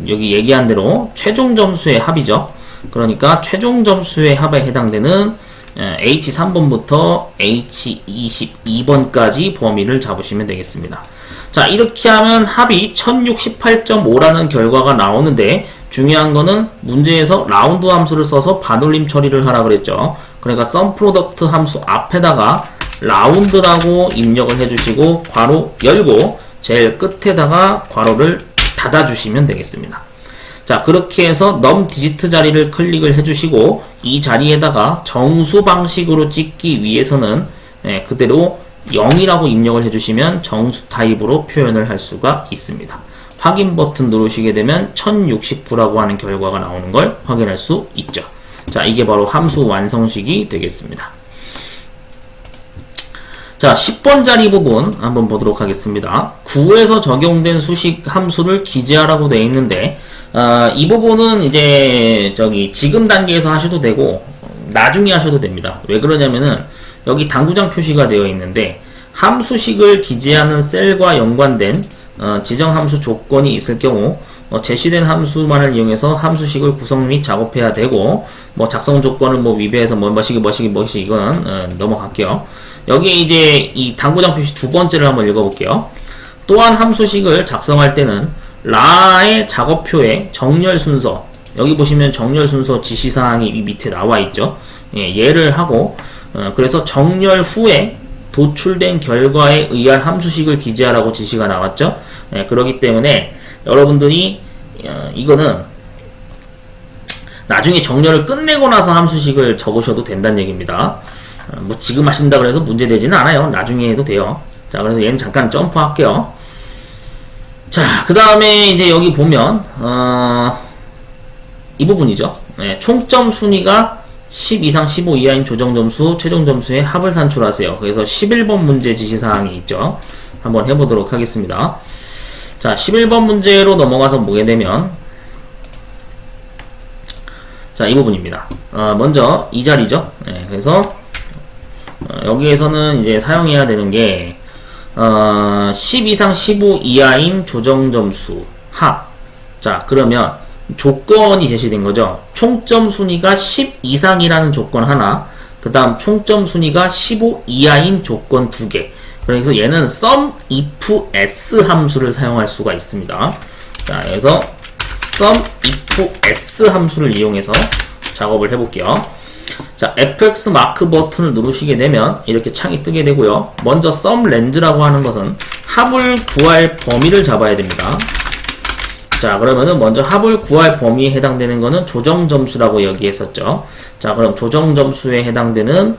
여기 얘기한 대로 최종 점수의 합이죠. 그러니까 최종 점수의 합에 해당되는 H3번부터 H22번까지 범위를 잡으시면 되겠습니다. 자, 이렇게 하면 합이 1068.5라는 결과가 나오는데, 중요한 거는 문제에서 라운드 함수를 써서 반올림 처리를 하라 그랬죠. 그러니까 sumProduct 함수 앞에다가 라운드라고 입력을 해주시고 괄호 열고 제일 끝에다가 괄호를 닫아주시면 되겠습니다. 자, 그렇게 해서 num 디지트 자리를 클릭을 해주시고 이 자리에다가 정수 방식으로 찍기 위해서는 그대로 0이라고 입력을 해주시면 정수 타입으로 표현을 할 수가 있습니다. 확인 버튼 누르시게 되면 1069라고 하는 결과가 나오는 걸 확인할 수 있죠. 자, 이게 바로 함수 완성식이 되겠습니다. 자, 10번 자리 부분 한번 보도록 하겠습니다. 구에서 적용된 수식 함수를 기재하라고 되어 있는데, 이 부분은 이제 지금 단계에서 하셔도 되고 나중에 하셔도 됩니다. 왜 그러냐면은 여기 당구장 표시가 되어 있는데 함수식을 기재하는 셀과 연관된 지정 함수 조건이 있을 경우 제시된 함수만을 이용해서 함수식을 구성 및 작업해야 되고, 작성 조건을 위배해서 뭐시기 이거는 넘어갈게요. 여기에 이제 이 당구장 표시 두 번째를 한번 읽어볼게요. 또한 함수식을 작성할 때는 라의 작업표에 정렬 순서, 여기 보시면 정렬 순서 지시사항이 이 밑에 나와 있죠. 얘를 하고, 그래서 정렬 후에 도출된 결과에 의한 함수식을 기재하라고 지시가 나왔죠. 그렇기 때문에 여러분들이 이거는 나중에 정렬을 끝내고 나서 함수식을 적으셔도 된다는 얘기입니다. 지금 하신다 그래서 문제되지는 않아요. 나중에 해도 돼요. 자, 그래서 얘는 잠깐 점프할게요. 자, 그 다음에 이제 여기 보면 이 부분이죠. 총점 순위가 10 이상 15 이하인 조정점수, 최종점수의 합을 산출하세요. 그래서 11번 문제 지시사항이 있죠. 한번 해보도록 하겠습니다. 자, 11번 문제로 넘어가서 보게 되면, 자, 이 부분입니다. 먼저 이 자리죠. 그래서 여기에서는 이제 사용해야 되는 게 10 이상 15 이하인 조정점수 합. 자, 그러면 조건이 제시된 거죠. 총점 순위가 10 이상이라는 조건 하나, 그 다음 총점 순위가 15 이하인 조건 두 개. 그래서 얘는 sum if s 함수를 사용할 수가 있습니다. 자, 그래서 sum if s 함수를 이용해서 작업을 해볼게요. 자, fx 마크 버튼을 누르시게 되면 이렇게 창이 뜨게 되고요. 먼저 sumRange라고 하는 것은 합을 구할 범위를 잡아야 됩니다. 자, 그러면은 먼저 합을 구할 범위에 해당되는 거는 조정점수라고 여기했었죠. 자, 그럼 조정점수에 해당되는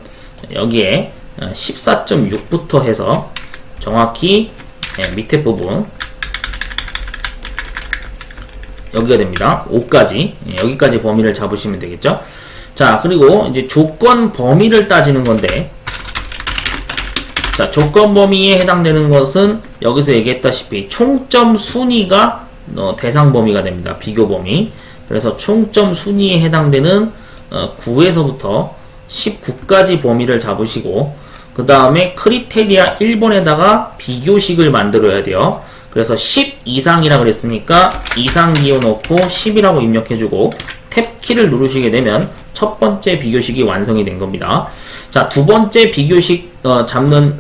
여기에 14.6부터 해서 정확히 밑에 부분 여기가 됩니다. 5까지. 여기까지 범위를 잡으시면 되겠죠. 자, 그리고 이제 조건 범위를 따지는 건데, 자, 조건 범위에 해당되는 것은 여기서 얘기했다시피 총점 순위가 대상 범위가 됩니다. 비교 범위. 그래서 총점 순위에 해당되는 9에서부터 19까지 범위를 잡으시고, 그 다음에 크리테리아 1번에다가 비교식을 만들어야 돼요. 그래서 10 이상이라 그랬으니까 이상 기호 넣고 10이라고 입력해주고 탭키를 누르시게 되면 첫 번째 비교식이 완성이 된 겁니다. 자, 두 번째 비교식 잡는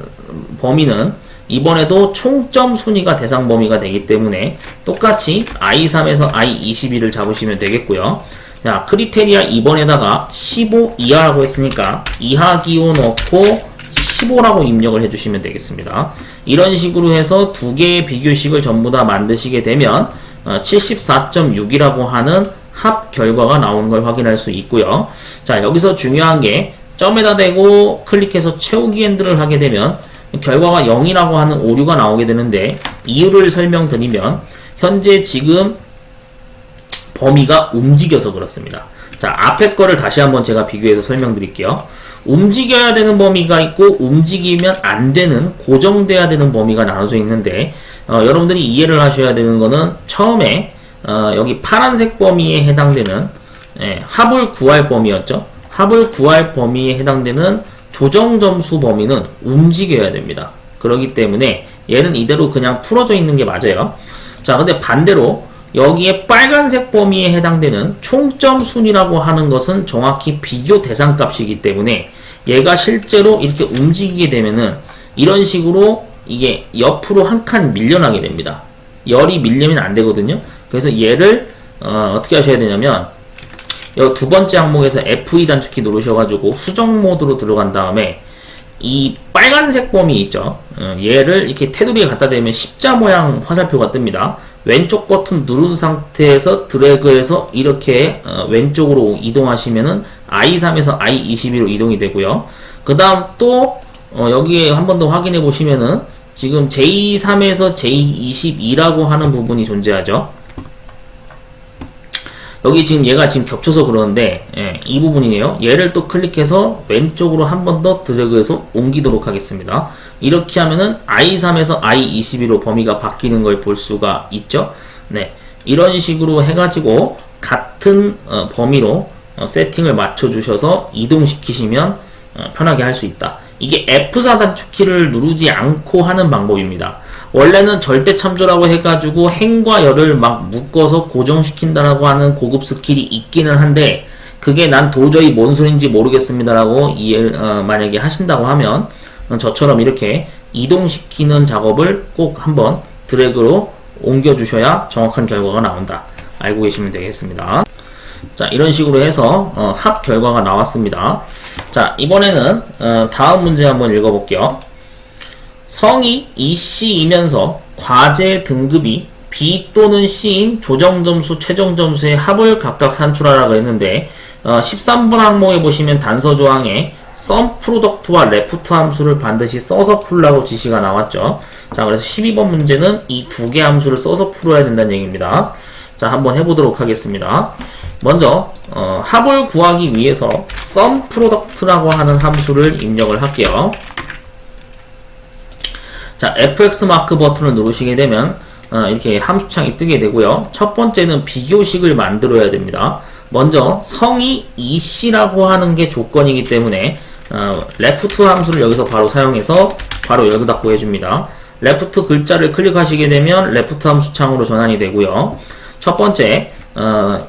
범위는 이번에도 총점 순위가 대상 범위가 되기 때문에 똑같이 I3에서 I22를 잡으시면 되겠고요. 자, 크리테리아 2번에다가 15 이하라고 했으니까 이하 기호 넣고 15라고 입력을 해주시면 되겠습니다. 이런 식으로 해서 두 개의 비교식을 전부 다 만드시게 되면 74.6이라고 하는 합 결과가 나오는 걸 확인할 수 있고요. 자, 여기서 중요한 게 점에다 대고 클릭해서 채우기 핸들을 하게 되면 결과가 0이라고 하는 오류가 나오게 되는데, 이유를 설명드리면 현재 지금 범위가 움직여서 그렇습니다. 자, 앞에 거를 다시 한번 제가 비교해서 설명드릴게요. 움직여야 되는 범위가 있고 움직이면 안 되는, 고정돼야 되는 범위가 나눠져 있는데, 여러분들이 이해를 하셔야 되는 거는 처음에 여기 파란색 범위에 해당되는 합을 구할 범위였죠. 합을 구할 범위에 해당되는 조정점수 범위는 움직여야 됩니다. 그렇기 때문에 얘는 이대로 그냥 풀어져 있는 게 맞아요. 자, 근데 반대로 여기에 빨간색 범위에 해당되는 총점 순위라고 하는 것은 정확히 비교 대상 값이기 때문에 얘가 실제로 이렇게 움직이게 되면은 이런 식으로 이게 옆으로 한 칸 밀려나게 됩니다. 열이 밀리면 안 되거든요. 그래서 얘를 어떻게 하셔야 되냐면 이 두 번째 항목에서 F2 단축키 누르셔가지고 수정 모드로 들어간 다음에 이 빨간색 범위 있죠. 얘를 이렇게 테두리에 갖다 대면 십자 모양 화살표가 뜹니다. 왼쪽 버튼 누른 상태에서 드래그해서 이렇게 왼쪽으로 이동하시면은 I3에서 I22로 이동이 되고요. 그 다음 또 여기에 한 번 더 확인해 보시면은 지금 J3에서 J22라고 하는 부분이 존재하죠. 여기 지금 얘가 지금 겹쳐서 그러는데 이 부분이네요. 얘를 또 클릭해서 왼쪽으로 한 번 더 드래그해서 옮기도록 하겠습니다. 이렇게 하면은 I3에서 I22로 범위가 바뀌는 걸 볼 수가 있죠. 네, 이런 식으로 해가지고 같은 범위로 세팅을 맞춰주셔서 이동시키시면 편하게 할 수 있다. 이게 F4 단축키를 누르지 않고 하는 방법입니다. 원래는 절대 참조라고 해가지고 행과 열을 막 묶어서 고정시킨다라고 하는 고급 스킬이 있기는 한데, 그게 난 도저히 뭔 소린지 모르겠습니다라고 만약에 하신다고 하면 저처럼 이렇게 이동시키는 작업을 꼭 한번 드래그로 옮겨주셔야 정확한 결과가 나온다. 알고 계시면 되겠습니다. 자, 이런 식으로 해서 합 결과가 나왔습니다. 자, 이번에는 다음 문제 한번 읽어볼게요. 성이 EC이면서 과제 등급이 B 또는 C인 조정점수, 최종점수의 합을 각각 산출하라고 했는데 13번 항목에 보시면 단서 조항에 sum product와 left 함수를 반드시 써서 풀라고 지시가 나왔죠. 자, 그래서 12번 문제는 이 두 개 함수를 써서 풀어야 된다는 얘기입니다. 자, 한번 해보도록 하겠습니다. 먼저 합을 구하기 위해서 sum product라고 하는 함수를 입력을 할게요. 자, fx 마크 버튼을 누르시게 되면 이렇게 함수창이 뜨게 되고요. 첫 번째는 비교식을 만들어야 됩니다. 먼저 성이 EC라고 하는 게 조건이기 때문에 left 함수를 여기서 바로 사용해서 바로 여기다 구해줍니다. left 글자를 클릭하시게 되면 left 함수창으로 전환이 되고요. 첫 번째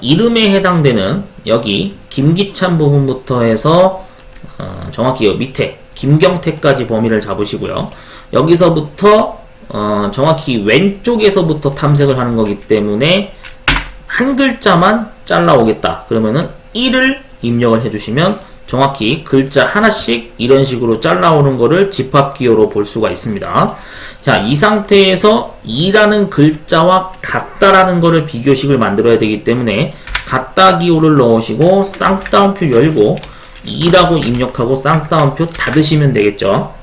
이름에 해당되는 여기 김기찬 부분부터 해서 정확히 여기 밑에 김경태까지 범위를 잡으시고요. 여기서부터 정확히 왼쪽에서부터 탐색을 하는 거기 때문에 한 글자만 잘라오겠다. 그러면은 1을 입력을 해주시면 정확히 글자 하나씩 이런 식으로 잘라오는 거를 집합기호로 볼 수가 있습니다. 자, 이 상태에서 2라는 글자와 같다라는 거를 비교식을 만들어야 되기 때문에 같다 기호를 넣으시고 쌍따옴표 열고 2라고 입력하고 쌍따옴표 닫으시면 되겠죠.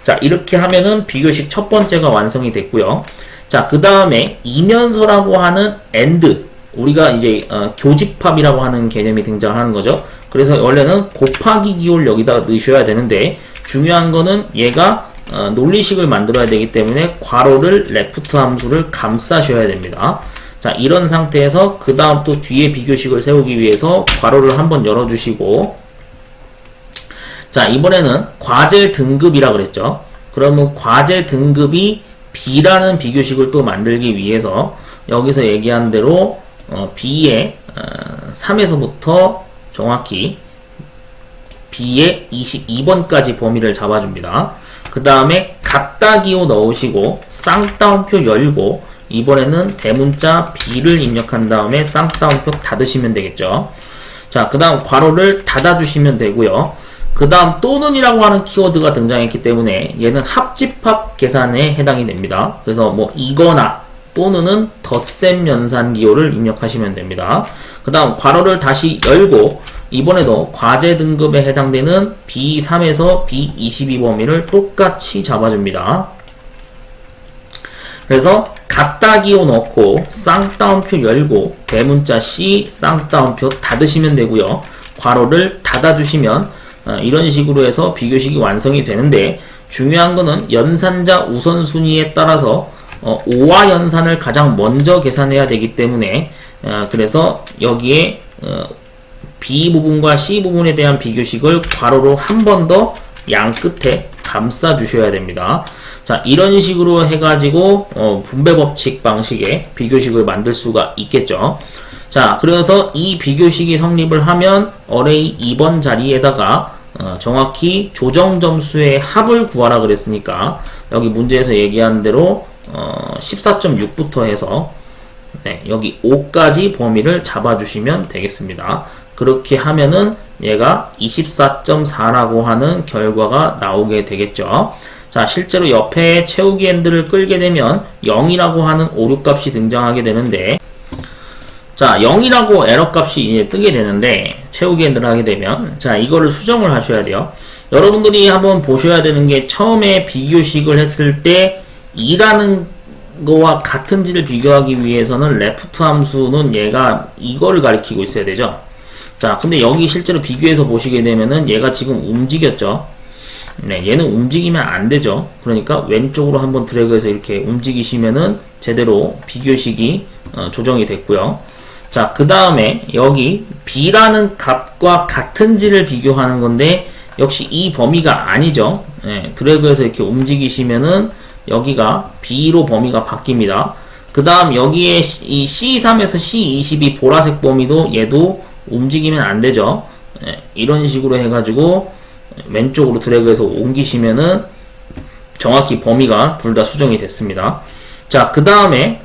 자, 이렇게 하면은 비교식 첫 번째가 완성이 됐고요. 자, 그 다음에 이면서라고 하는 AND 우리가 이제 교집합이라고 하는 개념이 등장하는 거죠. 그래서 원래는 곱하기 기호를 여기다가 넣으셔야 되는데 중요한 거는 얘가 논리식을 만들어야 되기 때문에 괄호를 레프트 함수를 감싸셔야 됩니다. 자, 이런 상태에서 그 다음 또 뒤에 비교식을 세우기 위해서 괄호를 한번 열어주시고, 자, 이번에는 과제 등급이라 그랬죠. 그러면 과제 등급이 B라는 비교식을 또 만들기 위해서 여기서 얘기한 대로 B의 3에서부터 정확히 B의 22번까지 범위를 잡아줍니다. 그 다음에 같다 기호 넣으시고 쌍따옴표 열고 이번에는 대문자 B를 입력한 다음에 쌍따옴표 닫으시면 되겠죠. 자, 그 다음 괄호를 닫아주시면 되고요. 그 다음 또는이라고 하는 키워드가 등장했기 때문에 얘는 합집합 계산에 해당이 됩니다. 그래서 뭐 이거나 또는은 덧셈 연산 기호를 입력하시면 됩니다. 그 다음 괄호를 다시 열고 이번에도 과제 등급에 해당되는 B3에서 B22 범위를 똑같이 잡아줍니다. 그래서 같다 기호 넣고 쌍따옴표 열고 대문자 C 쌍따옴표 닫으시면 되고요. 괄호를 닫아주시면 이런 식으로 해서 비교식이 완성이 되는데 중요한 거는 연산자 우선순위에 따라서 O와 연산을 가장 먼저 계산해야 되기 때문에 그래서 여기에 B 부분과 C 부분에 대한 비교식을 괄호로 한 번 더 양 끝에 감싸 주셔야 됩니다. 자, 이런 식으로 해가지고 분배 법칙 방식의 비교식을 만들 수가 있겠죠. 자, 그래서 이 비교식이 성립을 하면 어레이 2번 자리에다가 정확히 조정 점수의 합을 구하라 그랬으니까 여기 문제에서 얘기한 대로 14.6부터 해서 여기 5까지 범위를 잡아주시면 되겠습니다. 그렇게 하면은 얘가 24.4라고 하는 결과가 나오게 되겠죠. 자, 실제로 옆에 채우기 핸들을 끌게 되면 0이라고 하는 오류 값이 등장하게 되는데, 자, 0이라고 에러 값이 이제 뜨게 되는데, 채우기 핸들을 하게 되면, 자, 이거를 수정을 하셔야 돼요. 여러분들이 한번 보셔야 되는 게 처음에 비교식을 했을 때 2라는 거와 같은지를 비교하기 위해서는 레프트 함수는 얘가 이거를 가리키고 있어야 되죠. 자, 근데 여기 실제로 비교해서 보시게 되면은 얘가 지금 움직였죠. 네, 얘는 움직이면 안 되죠. 그러니까 왼쪽으로 한번 드래그해서 이렇게 움직이시면은 제대로 비교식이 조정이 됐고요. 자, 그 다음에 여기 B라는 값과 같은지를 비교하는 건데 역시 이 범위가 아니죠. 네, 드래그해서 이렇게 움직이시면은 여기가 B로 범위가 바뀝니다. 그 다음 여기에 이 C3에서 C22 보라색 범위도 얘도 움직이면 안 되죠. 네, 이런 식으로 해가지고 왼쪽으로 드래그해서 옮기시면은 정확히 범위가 둘 다 수정이 됐습니다. 자, 그 다음에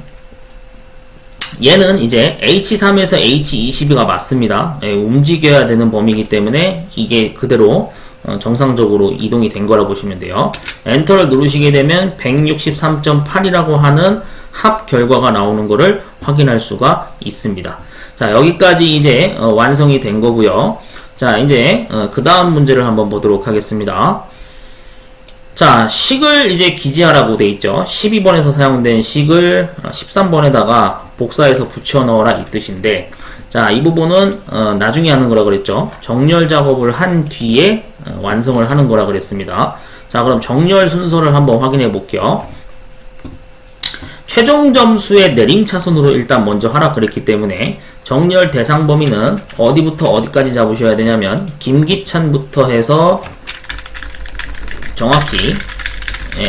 얘는 이제 H3에서 H22가 맞습니다. 예, 움직여야 되는 범위이기 때문에 이게 그대로 정상적으로 이동이 된 거라 보시면 돼요. 엔터를 누르시게 되면 163.8이라고 하는 합 결과가 나오는 거를 확인할 수가 있습니다. 자, 여기까지 이제 완성이 된 거고요. 자, 이제 그 다음 문제를 한번 보도록 하겠습니다. 자, 식을 이제 기재하라고 돼 있죠. 12번에서 사용된 식을 13번에다가 복사해서 붙여 넣어라 이 뜻인데, 자, 이 부분은 나중에 하는 거라 그랬죠. 정렬 작업을 한 뒤에 완성을 하는 거라 그랬습니다. 자, 그럼 정렬 순서를 한번 확인해 볼게요. 최종 점수의 내림차순으로 일단 먼저 하라 그랬기 때문에 정렬 대상 범위는 어디부터 어디까지 잡으셔야 되냐면 김기찬부터 해서 정확히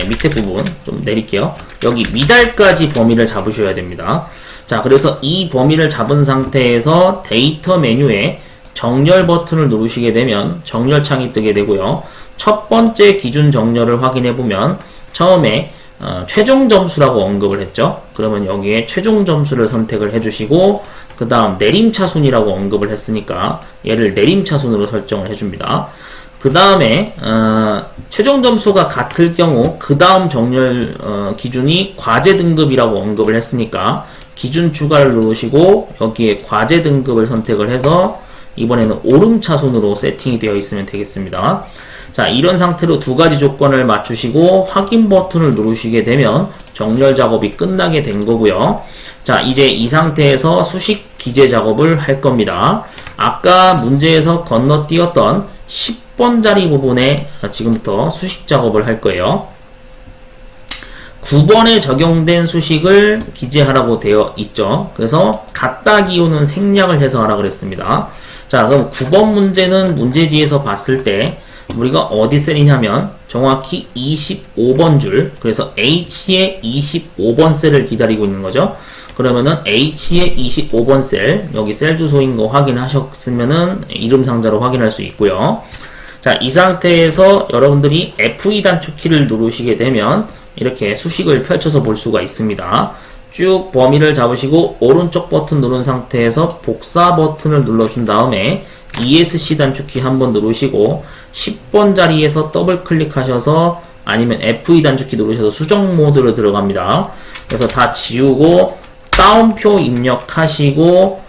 밑에 부분 좀 내릴게요. 여기 미달까지 범위를 잡으셔야 됩니다. 자, 그래서 이 범위를 잡은 상태에서 데이터 메뉴에 정렬 버튼을 누르시게 되면 정렬 창이 뜨게 되고요. 첫 번째 기준 정렬을 확인해 보면 처음에 최종 점수라고 언급을 했죠. 그러면 여기에 최종 점수를 선택을 해주시고 그 다음 내림차순이라고 언급을 했으니까 얘를 내림차순으로 설정을 해줍니다. 그 다음에 최종 점수가 같을 경우 그 다음 정렬 기준이 과제 등급이라고 언급을 했으니까 기준 추가를 누르시고 여기에 과제 등급을 선택을 해서 이번에는 오름차순으로 세팅이 되어 있으면 되겠습니다. 자, 이런 상태로 두 가지 조건을 맞추시고 확인 버튼을 누르시게 되면 정렬 작업이 끝나게 된 거고요. 자, 이제 이 상태에서 수식 기재 작업을 할 겁니다. 아까 문제에서 건너뛰었던 10번짜리 부분에 지금부터 수식 작업을 할 거예요. 9번에 적용된 수식을 기재하라고 되어 있죠. 그래서 갖다 기호는 생략을 해서 하라 그랬습니다. 자, 그럼 9번 문제는 문제지에서 봤을 때 우리가 어디 셀이냐면 정확히 25번 줄, 그래서 H의 25번 셀을 기다리고 있는 거죠. 그러면은 H의 25번 셀, 여기 셀 주소인 거 확인하셨으면은 이름 상자로 확인할 수 있고요. 자, 이 상태에서 여러분들이 F2 단축키를 누르시게 되면 이렇게 수식을 펼쳐서 볼 수가 있습니다. 쭉 범위를 잡으시고 오른쪽 버튼 누른 상태에서 복사 버튼을 눌러준 다음에 ESC 단축키 한번 누르시고 10번 자리에서 더블 클릭하셔서 아니면 F2 단축키 누르셔서 수정 모드로 들어갑니다. 그래서 다 지우고 따옴표 입력하시고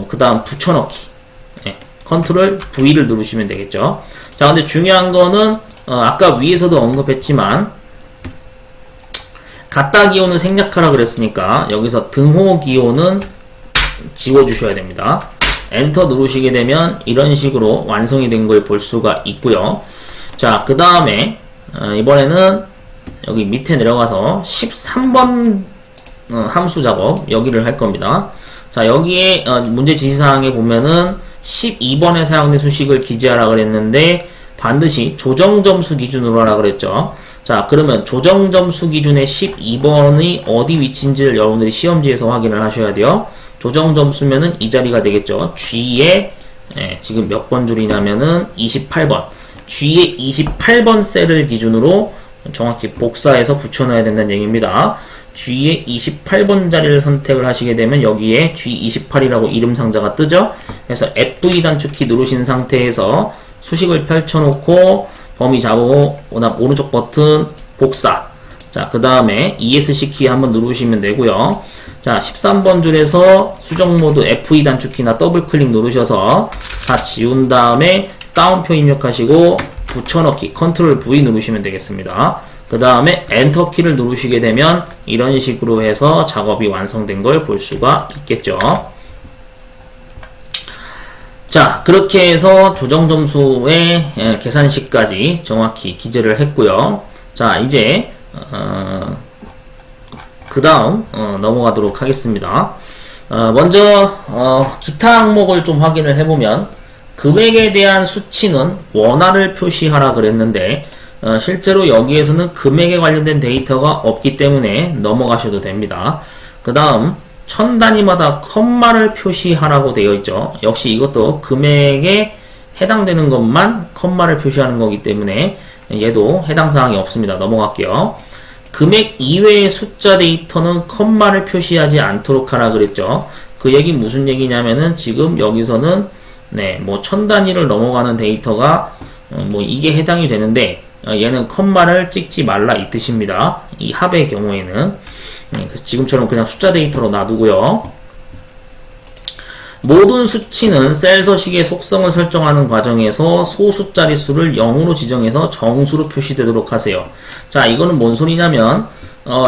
그 다음 붙여넣기, 컨트롤 V를 누르시면 되겠죠. 자, 근데 중요한 거는 아까 위에서도 언급했지만 갖다 기호는 생략하라 그랬으니까 여기서 등호 기호는 지워주셔야 됩니다. 엔터 누르시게 되면 이런 식으로 완성이 된 걸 볼 수가 있고요. 자, 그 다음에 이번에는 여기 밑에 내려가서 13번 함수 작업 여기를 할 겁니다. 자, 여기에 문제 지시사항에 보면은 12번에 사용된 수식을 기재하라 그랬는데 반드시 조정점수 기준으로 하라 그랬죠. 자, 그러면 조정점수 기준의 12번이 어디 위치인지를 여러분들이 시험지에서 확인을 하셔야 돼요. 조정점수면은 이 자리가 되겠죠. G에 지금 몇 번 줄이냐면은 28번. G의 28번 셀을 기준으로 정확히 복사해서 붙여넣어야 된다는 얘기입니다. G의 28번 자리를 선택을 하시게 되면 여기에 G28이라고 이름 상자가 뜨죠. 그래서 F2 단축키 누르신 상태에서 수식을 펼쳐놓고 범위 잡고 오른쪽 버튼 복사. 자, 그 다음에 ESC 키 한번 누르시면 되고요. 자, 13번 줄에서 수정 모드 F2 단축키나 더블 클릭 누르셔서 다 지운 다음에 다운표 입력하시고 붙여넣기 컨트롤 V 누르시면 되겠습니다. 그 다음에 엔터 키를 누르시게 되면 이런 식으로 해서 작업이 완성된 걸 볼 수가 있겠죠. 자, 그렇게 해서 조정점수의 계산식까지 정확히 기재를 했고요. 자, 이제 그 다음 넘어가도록 하겠습니다. 먼저 기타 항목을 좀 확인을 해보면 금액에 대한 수치는 원화를 표시하라 그랬는데 실제로 여기에서는 금액에 관련된 데이터가 없기 때문에 넘어가셔도 됩니다. 그 다음 천 단위마다 컴마를 표시하라고 되어 있죠. 역시 이것도 금액에 해당되는 것만 컴마를 표시하는 거기 때문에 얘도 해당 사항이 없습니다. 넘어갈게요. 금액 이외의 숫자 데이터는 컴마를 표시하지 않도록 하라 그랬죠. 그 얘기 무슨 얘기냐면은 지금 여기서는 뭐 천 단위를 넘어가는 데이터가 뭐 이게 해당이 되는데 얘는 컴마를 찍지 말라 이 뜻입니다. 이 합의 경우에는 지금처럼 그냥 숫자 데이터로 놔두고요. 모든 수치는 셀 서식의 속성을 설정하는 과정에서 소수 자릿수를 0으로 지정해서 정수로 표시되도록 하세요. 자, 이거는 뭔 소리냐면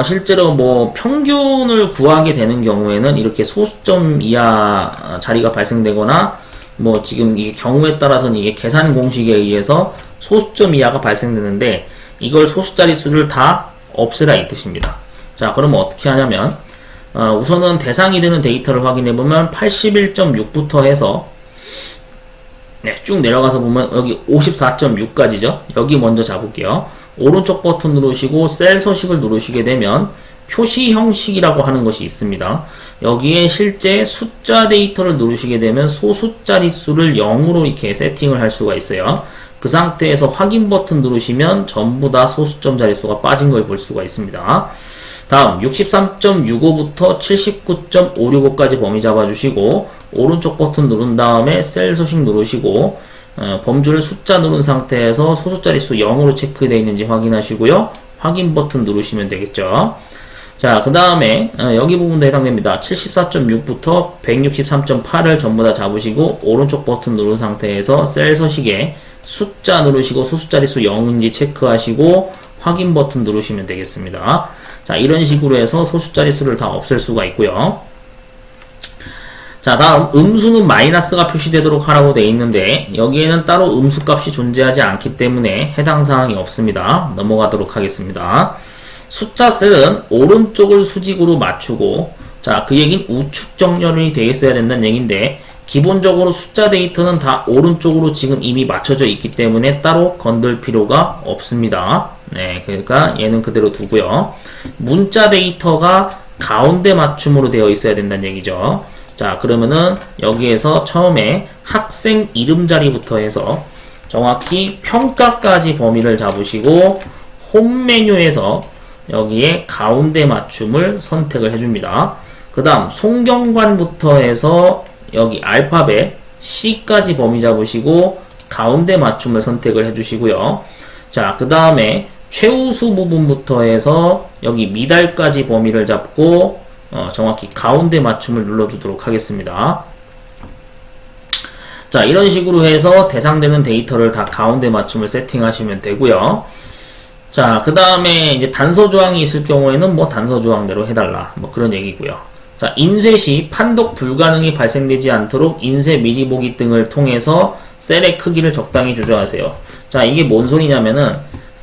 실제로 뭐 평균을 구하게 되는 경우에는 이렇게 소수점 이하 자리가 발생되거나 뭐 지금 이게 경우에 따라서는 이게 계산 공식에 의해서 소수점 이하가 발생되는데 이걸 소수 자릿수를 다 없애라 이 뜻입니다. 자, 그러면 어떻게 하냐면 우선은 대상이 되는 데이터를 확인해보면 81.6부터 해서 쭉 내려가서 보면 여기 54.6까지죠. 여기 먼저 잡을게요. 오른쪽 버튼 누르시고 셀 서식을 누르시게 되면 표시 형식이라고 하는 것이 있습니다. 여기에 실제 숫자 데이터를 누르시게 되면 소수자릿수를 0으로 이렇게 세팅을 할 수가 있어요. 그 상태에서 확인 버튼 누르시면 전부 다 소수점 자릿수가 빠진 걸 볼 수가 있습니다. 다음 63.65부터 79.565까지 범위 잡아주시고 오른쪽 버튼 누른 다음에 셀 서식 누르시고 범주를 숫자 누른 상태에서 소수 자릿수 0으로 체크되어 있는지 확인하시고요. 확인 버튼 누르시면 되겠죠. 자, 그 다음에 여기 부분도 해당됩니다. 74.6부터 163.8을 전부 다 잡으시고 오른쪽 버튼 누른 상태에서 셀 서식에 숫자 누르시고 소수자릿수 0인지 체크하시고 확인 버튼 누르시면 되겠습니다. 자, 이런 식으로 해서 소수자릿수를 다 없앨 수가 있고요. 자, 다음 음수는 마이너스가 표시되도록 하라고 되어 있는데 여기에는 따로 음수값이 존재하지 않기 때문에 해당 사항이 없습니다. 넘어가도록 하겠습니다. 숫자 셀은 오른쪽을 수직으로 맞추고, 자, 그 얘기는 우측 정렬이 되어 있어야 된다는 얘기인데 기본적으로 숫자 데이터는 다 오른쪽으로 지금 이미 맞춰져 있기 때문에 따로 건들 필요가 없습니다. 네, 그러니까 얘는 그대로 두고요. 문자 데이터가 가운데 맞춤으로 되어 있어야 된다는 얘기죠. 자, 그러면은 여기에서 처음에 학생 이름 자리부터 해서 정확히 평가까지 범위를 잡으시고 홈 메뉴에서 여기에 가운데 맞춤을 선택을 해줍니다. 그 다음 송경관부터 해서 여기 알파벳 C까지 범위 잡으시고 가운데 맞춤을 선택을 해주시고요. 자, 그 다음에 최우수 부분부터 해서 여기 미달까지 범위를 잡고 정확히 가운데 맞춤을 눌러주도록 하겠습니다. 자, 이런 식으로 해서 대상되는 데이터를 다 가운데 맞춤을 세팅하시면 되고요. 자, 그 다음에 이제 단서 조항이 있을 경우에는 뭐 단서 조항대로 해달라, 뭐 그런 얘기고요. 자, 인쇄 시 판독 불가능이 발생되지 않도록 인쇄 미리 보기 등을 통해서 셀의 크기를 적당히 조절하세요. 자, 이게 뭔 소리냐면은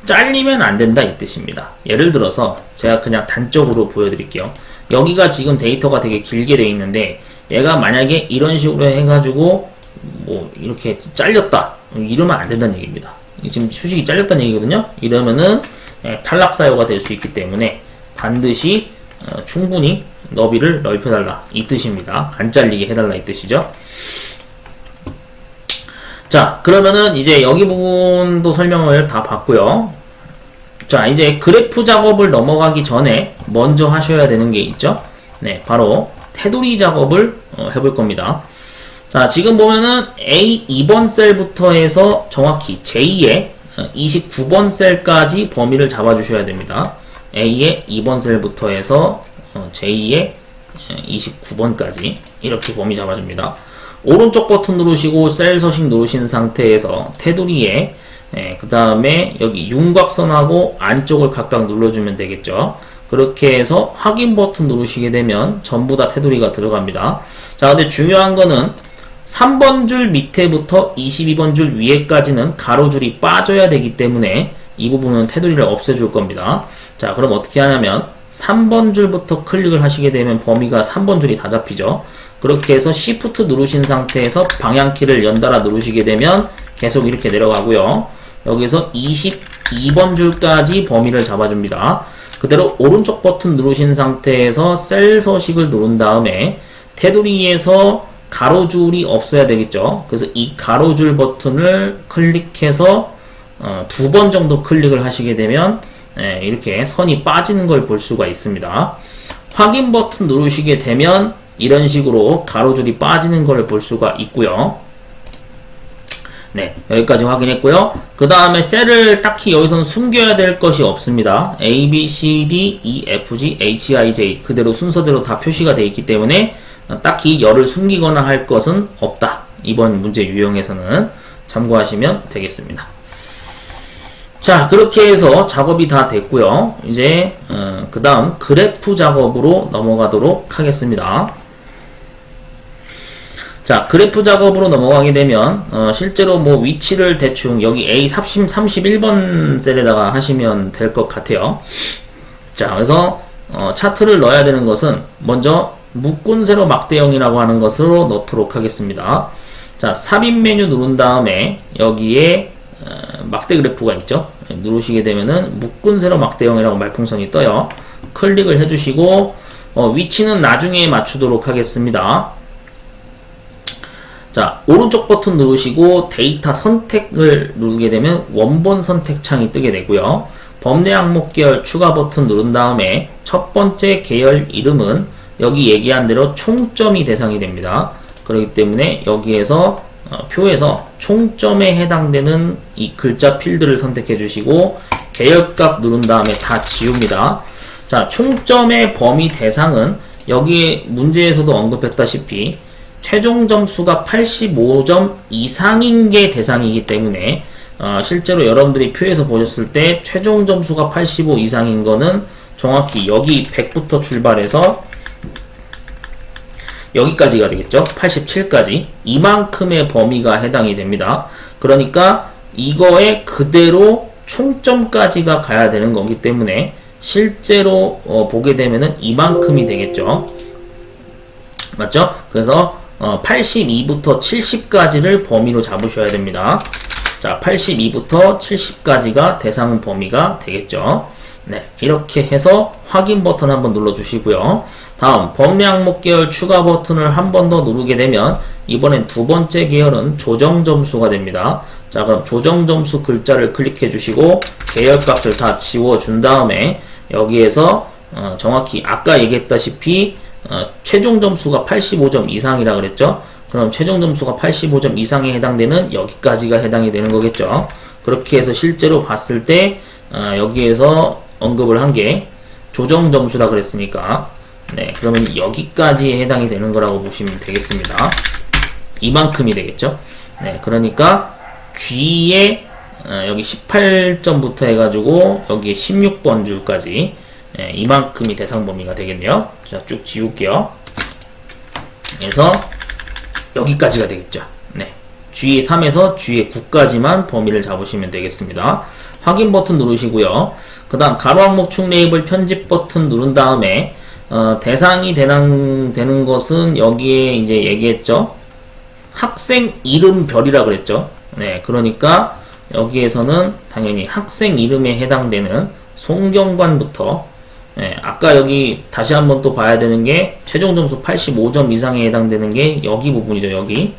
잘리면 안 된다 이 뜻입니다. 예를 들어서 제가 그냥 단적으로 보여드릴게요. 여기가 지금 데이터가 되게 길게 되어 있는데 얘가 만약에 이런 식으로 해가지고 뭐 이렇게 잘렸다 이러면 안 된다는 얘기입니다. 지금 수식이 잘렸다는 얘기거든요. 이러면은 탈락 사유가 될 수 있기 때문에 반드시 충분히 너비를 넓혀달라 이 뜻입니다. 안 잘리게 해달라 이 뜻이죠. 자, 그러면은 이제 여기 부분도 설명을 다 봤고요. 자, 이제 그래프 작업을 넘어가기 전에 먼저 하셔야 되는 게 있죠. 네, 바로 테두리 작업을 해볼 겁니다. 자, 지금 보면은 A 2번 셀부터 해서 정확히 J의 29번 셀까지 범위를 잡아주셔야 됩니다. A의 2번 셀부터 해서 J의 29번까지 이렇게 범위 잡아줍니다. 오른쪽 버튼 누르시고 셀 서식 누르신 상태에서 테두리에 그 다음에 여기 윤곽선하고 안쪽을 각각 눌러주면 되겠죠. 그렇게 해서 확인 버튼 누르시게 되면 전부 다 테두리가 들어갑니다. 자, 근데 중요한 거는 3번 줄 밑에부터 22번 줄 위에까지는 가로줄이 빠져야 되기 때문에 이 부분은 테두리를 없애줄 겁니다. 자, 그럼 어떻게 하냐면 3번 줄부터 클릭을 하시게 되면 범위가 3번 줄이 다 잡히죠. 그렇게 해서 Shift 누르신 상태에서 방향키를 연달아 누르시게 되면 계속 이렇게 내려가고요. 여기서 22번 줄까지 범위를 잡아줍니다. 그대로 오른쪽 버튼 누르신 상태에서 셀 서식을 누른 다음에 테두리에서 가로줄이 없어야 되겠죠. 그래서 이 가로줄 버튼을 클릭해서 2번 정도 클릭을 하시게 되면 이렇게 선이 빠지는 걸 볼 수가 있습니다. 확인 버튼 누르시게 되면 이런 식으로 가로줄이 빠지는 걸 볼 수가 있고요. 네, 여기까지 확인했고요. 그 다음에 셀을 딱히 여기서는 숨겨야 될 것이 없습니다. A, B, C, D, E, F, G, H, I, J 그대로 순서대로 다 표시가 되어 있기 때문에 딱히 열을 숨기거나 할 것은 없다. 이번 문제 유형에서는 참고하시면 되겠습니다. 자, 그렇게 해서 작업이 다 됐고요. 이제 그 다음 그래프 작업으로 넘어가도록 하겠습니다. 자, 그래프 작업으로 넘어가게 되면 실제로 뭐 위치를 대충 여기 A 31번 셀에다가 하시면 될 것 같아요. 자, 그래서 차트를 넣어야 되는 것은 먼저 묶은 세로 막대형이라고 하는 것으로 넣도록 하겠습니다. 자, 삽입 메뉴 누른 다음에 여기에 막대 그래프가 있죠. 누르시게 되면은 묶은 세로 막대형이라고 말풍선이 떠요. 클릭을 해주시고 위치는 나중에 맞추도록 하겠습니다. 자, 오른쪽 버튼 누르시고 데이터 선택을 누르게 되면 원본 선택 창이 뜨게 되고요. 범례 항목 계열 추가 버튼 누른 다음에 첫 번째 계열 이름은 여기 얘기한 대로 총점이 대상이 됩니다. 그렇기 때문에 여기에서 표에서 총점에 해당되는 이 글자 필드를 선택해 주시고 계열값 누른 다음에 다 지웁니다. 자, 총점의 범위 대상은 여기 문제에서도 언급했다시피 최종 점수가 85점 이상인 게 대상이기 때문에 실제로 여러분들이 표에서 보셨을 때 최종 점수가 85 이상인 거는 정확히 여기 100부터 출발해서 여기까지가 되겠죠. 87까지 이만큼의 범위가 해당이 됩니다. 그러니까 이거에 그대로 총점까지가 가야 되는 거기 때문에 실제로 보게 되면은 이만큼이 되겠죠. 맞죠? 그래서 82부터 70까지를 범위로 잡으셔야 됩니다. 자, 82부터 70까지가 대상 범위가 되겠죠. 네, 이렇게 해서 확인 버튼 한번 눌러주시고요. 다음 범위 항목 계열 추가 버튼을 한 번 더 누르게 되면 이번엔 두 번째 계열은 조정 점수가 됩니다. 자, 그럼 조정 점수 글자를 클릭해 주시고 계열 값을 다 지워 준 다음에 여기에서 정확히 아까 얘기했다시피 최종 점수가 85점 이상이라 그랬죠. 그럼 최종 점수가 85점 이상에 해당되는 여기까지가 해당이 되는 거겠죠. 그렇게 해서 실제로 봤을 때 여기에서 언급을 한 게 조정 점수라 그랬으니까 네, 그러면 여기까지에 해당이 되는 거라고 보시면 되겠습니다. 이만큼이 되겠죠. 네, 그러니까 G에 여기 18점부터 해가지고 여기 16번 줄까지 이만큼이 대상 범위가 되겠네요. 자, 쭉 지울게요. 그래서 여기까지가 되겠죠. 네, G3에서 G9까지만 범위를 잡으시면 되겠습니다. 확인 버튼 누르시고요. 그 다음 가로 항목 축 레이블 편집 버튼 누른 다음에 대상이 되는 것은 여기에 이제 얘기했죠. 학생 이름별이라 그랬죠. 네, 그러니까 여기에서는 당연히 학생 이름에 해당되는 송경관부터 아까 여기 다시 한번 또 봐야 되는 게 최종 점수 85점 이상에 해당되는 게 여기 부분이죠. 여기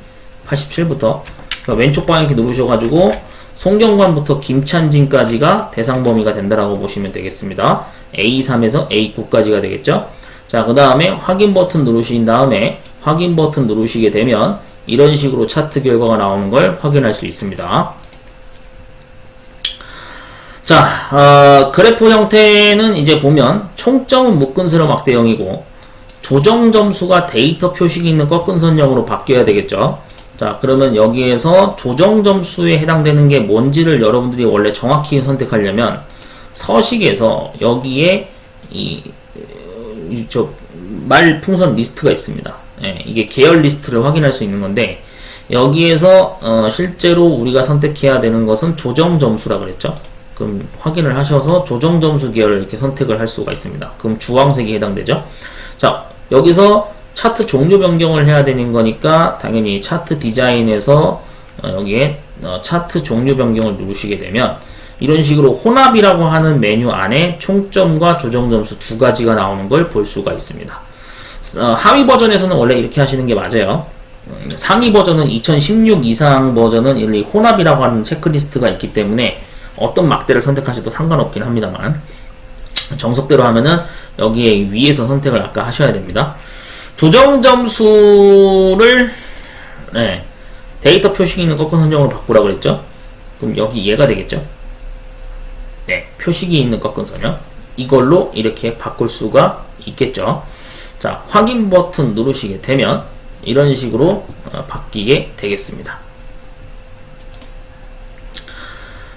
87부터 그러니까 왼쪽 방향 이렇게 누르셔가지고 송경관부터 김찬진까지가 대상 범위가 된다라고 보시면 되겠습니다. A3에서 A9까지가 되겠죠. 자, 그 다음에 확인 버튼 누르신 다음에 확인 버튼 누르시게 되면 이런 식으로 차트 결과가 나오는 걸 확인할 수 있습니다. 자, 그래프 형태는 이제 보면 총점은 묶은 세로 막대형이고 조정 점수가 데이터 표식이 있는 꺾은 선형으로 바뀌어야 되겠죠. 자, 그러면 여기에서 조정 점수에 해당되는 게 뭔지를 여러분들이 원래 정확히 선택하려면 서식에서 여기에 말풍선 리스트가 있습니다. 이게 계열 리스트를 확인할 수 있는 건데 여기에서 실제로 우리가 선택해야 되는 것은 조정 점수라 그랬죠. 그럼 확인을 하셔서 조정 점수 계열을 이렇게 선택을 할 수가 있습니다. 그럼 주황색이 해당되죠. 자, 여기서 차트 종류 변경을 해야 되는 거니까 당연히 차트 디자인에서 여기에 차트 종류 변경을 누르시게 되면 이런 식으로 혼합이라고 하는 메뉴 안에 총점과 조정 점수 두 가지가 나오는 걸 볼 수가 있습니다. 하위 버전에서는 원래 이렇게 하시는 게 맞아요. 상위 버전은 2016 이상 버전은 이 혼합이라고 하는 체크리스트가 있기 때문에 어떤 막대를 선택하셔도 상관없긴 합니다만 정석대로 하면은 여기에 위에서 선택을 아까 하셔야 됩니다. 조정 점수를 데이터 표식이 있는 꺾은 선형으로 바꾸라 그랬죠. 그럼 여기 얘가 되겠죠. 네, 표식이 있는 꺾은 선형 이걸로 이렇게 바꿀 수가 있겠죠. 자, 확인 버튼 누르시게 되면 이런 식으로 바뀌게 되겠습니다.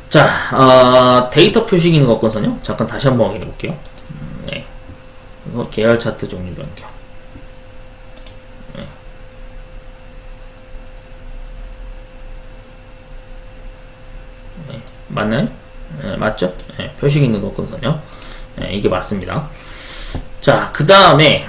자, 데이터 표식이 있는 꺾은 선형 잠깐 다시 한번 확인해 볼게요. 네, 그래서 계열 차트 종류 변경. 맞나요? 네, 맞죠? 네, 표식 있는 꺾은 선형. 네, 이게 맞습니다. 자, 그 다음에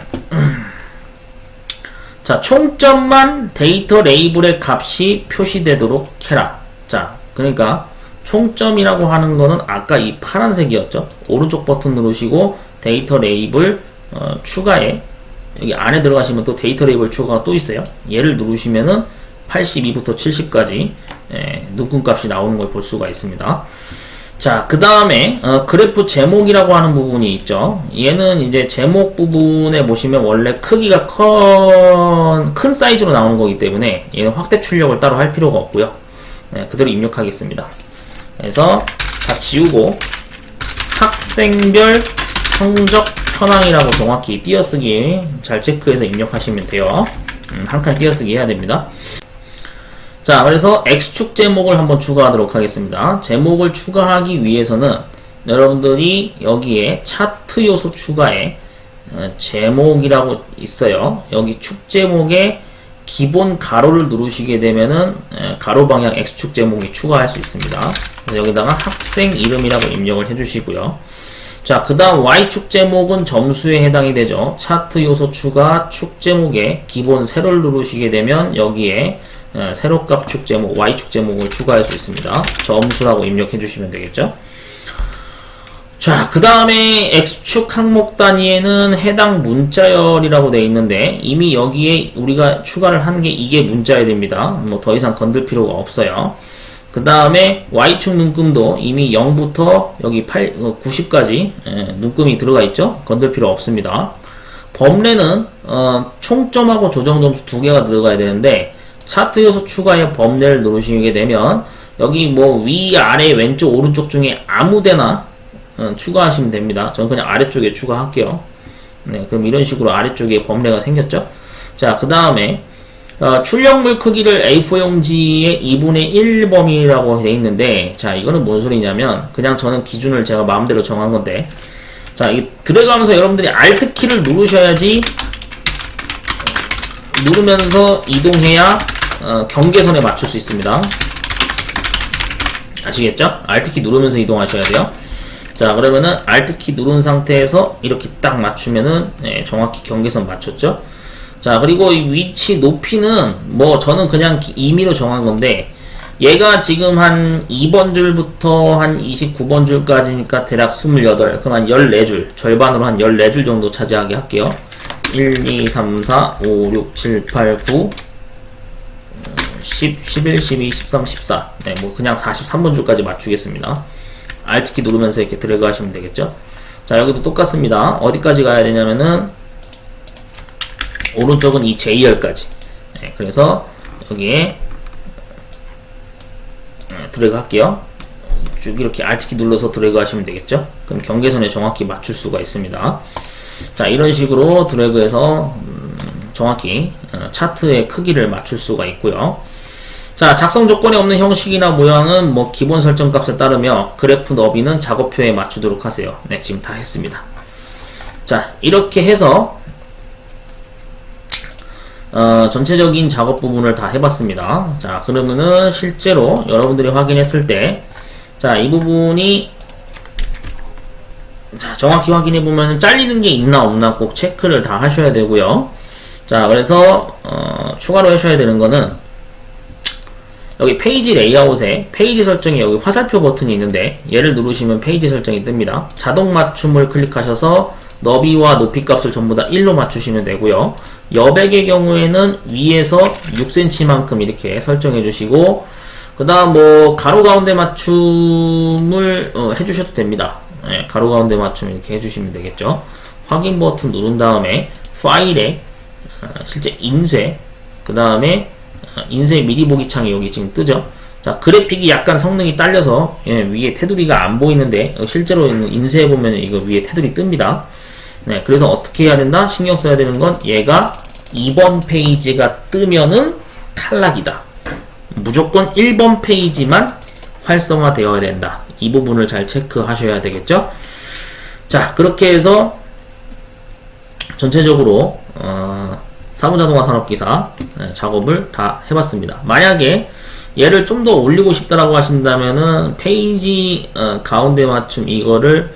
자, 총점만 데이터 레이블의 값이 표시되도록 해라. 자, 그러니까 총점이라고 하는 거는 아까 이 파란색이었죠. 오른쪽 버튼 누르시고 데이터 레이블 추가에 여기 안에 들어가시면 또 데이터 레이블 추가가 또 있어요. 얘를 누르시면은 82부터 70까지 눈금 값이 나오는 걸 볼 수가 있습니다. 자, 그 다음에 그래프 제목이라고 하는 부분이 있죠. 얘는 이제 제목 부분에 보시면 원래 크기가 큰 사이즈로 나오는 거기 때문에 얘는 확대 출력을 따로 할 필요가 없고요. 그대로 입력하겠습니다. 그래서 다 지우고 학생별 성적 현황이라고 정확히 띄어쓰기 잘 체크해서 입력하시면 돼요. 한 칸 띄어쓰기 해야 됩니다. 자, 그래서 X축 제목을 한번 추가하도록 하겠습니다. 제목을 추가하기 위해서는 여러분들이 여기에 차트 요소 추가에 제목이라고 있어요. 여기 축 제목에 기본 가로를 누르시게 되면은 가로 방향 X축 제목이 추가할 수 있습니다. 그래서 여기다가 학생 이름이라고 입력을 해주시고요. 자, 그 다음 Y축 제목은 점수에 해당이 되죠. 차트 요소 추가 축 제목에 기본 세로를 누르시게 되면 여기에 세로값 축 제목, Y축 제목을 추가할 수 있습니다. 점수라고 입력해 주시면 되겠죠. 자, 그 다음에 X축 항목 단위에는 해당 문자열이라고 되어 있는데 이미 여기에 우리가 추가를 한 게 이게 문자열입니다. 뭐 더 이상 건들 필요가 없어요. 그 다음에 Y축 눈금도 이미 0부터 여기 90까지 눈금이 들어가 있죠. 건들 필요 없습니다. 범례는 총점하고 조정점수 두 개가 들어가야 되는데 차트 요소 추가에 범례를 누르시게 되면 여기 뭐 위, 아래, 왼쪽, 오른쪽 중에 아무데나 추가하시면 됩니다. 저는 그냥 아래쪽에 추가할게요. 네, 그럼 이런 식으로 아래쪽에 범례가 생겼죠. 자, 그 다음에 출력물 크기를 A4 용지의 2분의 1 범위라고 되어 있는데, 자, 이거는 뭔 소리냐면 그냥 저는 기준을 제가 마음대로 정한 건데, 자, 이 들어가면서 여러분들이 Alt 키를 누르셔야지 누르면서 이동해야 경계선에 맞출 수 있습니다. 아시겠죠? Alt 키 누르면서 이동하셔야 돼요. 자, 그러면은 Alt 키 누른 상태에서 이렇게 딱 맞추면은 정확히 경계선 맞췄죠. 자, 그리고 이 위치 높이는 뭐 저는 그냥 임의로 정한 건데 얘가 지금 한 2번 줄부터 한 29번 줄까지니까 대략 28, 그럼 한 14줄, 절반으로 한 14줄 정도 차지하게 할게요. 1, 2, 3, 4, 5, 6, 7, 8, 9, 10, 11, 12, 13, 14. 네, 뭐 그냥 43번 줄까지 맞추겠습니다. Alt키 누르면서 이렇게 드래그 하시면 되겠죠. 자, 여기도 똑같습니다. 어디까지 가야 되냐면은 오른쪽은 이 J열까지. 네, 그래서 여기에 드래그 할게요. 쭉 이렇게 Alt키 눌러서 드래그 하시면 되겠죠. 그럼 경계선에 정확히 맞출 수가 있습니다. 자, 이런 식으로 드래그해서 정확히 차트의 크기를 맞출 수가 있고요. 자, 작성 조건이 없는 형식이나 모양은 뭐 기본 설정 값을 따르며 그래프 너비는 작업표에 맞추도록 하세요. 네, 지금 다 했습니다. 자, 이렇게 해서 전체적인 작업 부분을 다 해봤습니다. 자, 그러면은 실제로 여러분들이 확인했을 때, 자, 이 부분이 자, 정확히 확인해 보면 잘리는 게 있나 없나 꼭 체크를 다 하셔야 되고요. 자, 그래서 추가로 하셔야 되는 거는 여기 페이지 레이아웃에 페이지 설정에 여기 화살표 버튼이 있는데 얘를 누르시면 페이지 설정이 뜹니다. 자동 맞춤을 클릭하셔서 너비와 높이 값을 전부 다 1로 맞추시면 되고요. 여백의 경우에는 위에서 6cm만큼 이렇게 설정해 주시고, 그 다음 뭐 가로 가운데 맞춤을 해주셔도 됩니다. 네, 가로 가운데 맞춤 이렇게 해주시면 되겠죠. 확인 버튼 누른 다음에 파일에 실제 인쇄, 그 다음에 인쇄 미리 보기 창이 여기 지금 뜨죠. 자, 그래픽이 약간 성능이 딸려서 위에 테두리가 안 보이는데 실제로 인쇄해 보면 이거 위에 테두리 뜹니다. 네, 그래서 어떻게 해야 된다? 신경 써야 되는 건 얘가 2번 페이지가 뜨면은 탈락이다. 무조건 1번 페이지만 활성화되어야 된다. 이 부분을 잘 체크하셔야 되겠죠. 자, 그렇게 해서 전체적으로 사무자동화 산업기사 작업을 다 해봤습니다. 만약에 얘를 좀 더 올리고 싶다라고 하신다면은 페이지 가운데 맞춤 이거를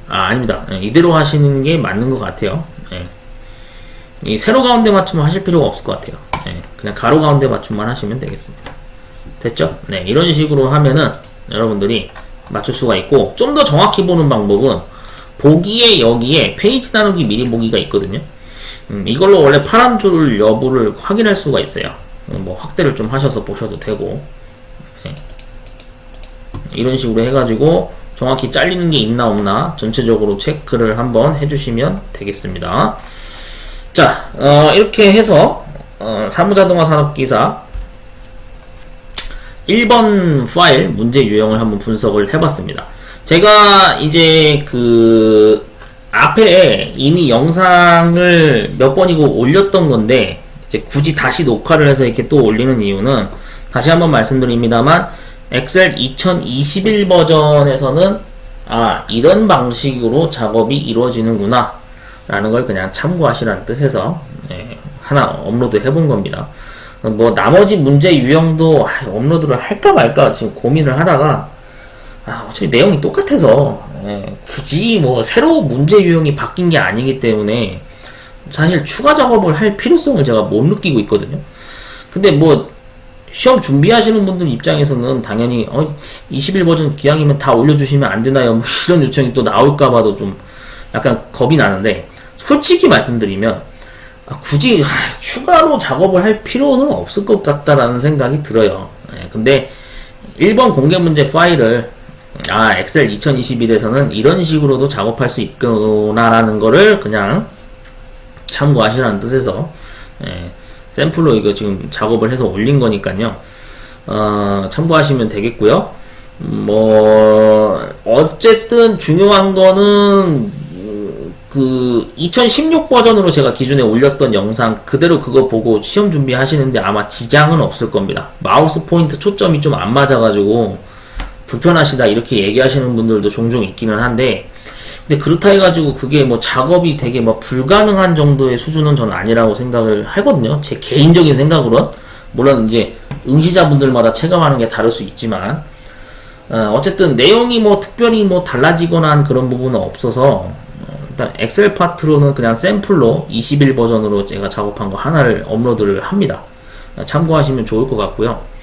아닙니다. 이대로 하시는 게 맞는 것 같아요. 이 세로 가운데 맞춤을 하실 필요가 없을 것 같아요. 그냥 가로 가운데 맞춤만 하시면 되겠습니다. 됐죠? 네, 이런 식으로 하면은 여러분들이 맞출 수가 있고, 좀 더 정확히 보는 방법은 보기에 여기에 페이지 나누기 미리 보기가 있거든요. 이걸로 원래 파란 줄 여부를 확인할 수가 있어요. 뭐 확대를 좀 하셔서 보셔도 되고, 이런 식으로 해가지고 정확히 잘리는 게 있나 없나 전체적으로 체크를 한번 해주시면 되겠습니다. 자, 이렇게 해서 사무자동화 산업기사 1번 파일 문제 유형을 한번 분석을 해봤습니다. 제가 이제 그 앞에 이미 영상을 몇 번이고 올렸던 건데 이제 굳이 다시 녹화를 해서 이렇게 또 올리는 이유는 다시 한번 말씀드립니다만 엑셀 2021 버전에서는 이런 방식으로 작업이 이루어지는구나 라는 걸 그냥 참고하시라는 뜻에서 하나 업로드 해본 겁니다. 뭐 나머지 문제 유형도 업로드를 할까 말까 지금 고민을 하다가 어차피 내용이 똑같아서 굳이 뭐 새로 문제 유형이 바뀐 게 아니기 때문에 사실 추가 작업을 할 필요성을 제가 못 느끼고 있거든요. 근데 뭐 시험 준비하시는 분들 입장에서는 당연히 21 버전 기왕이면 다 올려주시면 안 되나요? 뭐 이런 요청이 또 나올까봐도 좀 약간 겁이 나는데, 솔직히 말씀드리면 굳이 추가로 작업을 할 필요는 없을 것 같다라는 생각이 들어요. 근데 1번 공개 문제 파일을 엑셀 2021에서는 이런 식으로도 작업할 수 있구나라는 거를 그냥 참고하시라는 뜻에서 샘플로 이거 지금 작업을 해서 올린 거니까요. 참고하시면 되겠고요. 뭐 어쨌든 중요한 거는 그 2016 버전으로 제가 기존에 올렸던 영상 그대로 그거 보고 시험 준비하시는데 아마 지장은 없을 겁니다. 마우스 포인트 초점이 좀 안 맞아가지고 불편하시다 이렇게 얘기하시는 분들도 종종 있기는 한데, 근데 그렇다 해가지고 그게 뭐 작업이 되게 뭐 불가능한 정도의 수준은 저는 아니라고 생각을 하거든요. 제 개인적인 생각으로는. 물론 이제 응시자분들마다 체감하는 게 다를 수 있지만, 어쨌든 내용이 뭐 특별히 뭐 달라지거나 한 그런 부분은 없어서, 일단 엑셀 파트로는 그냥 샘플로 21 버전으로 제가 작업한 거 하나를 업로드를 합니다. 참고하시면 좋을 것 같고요.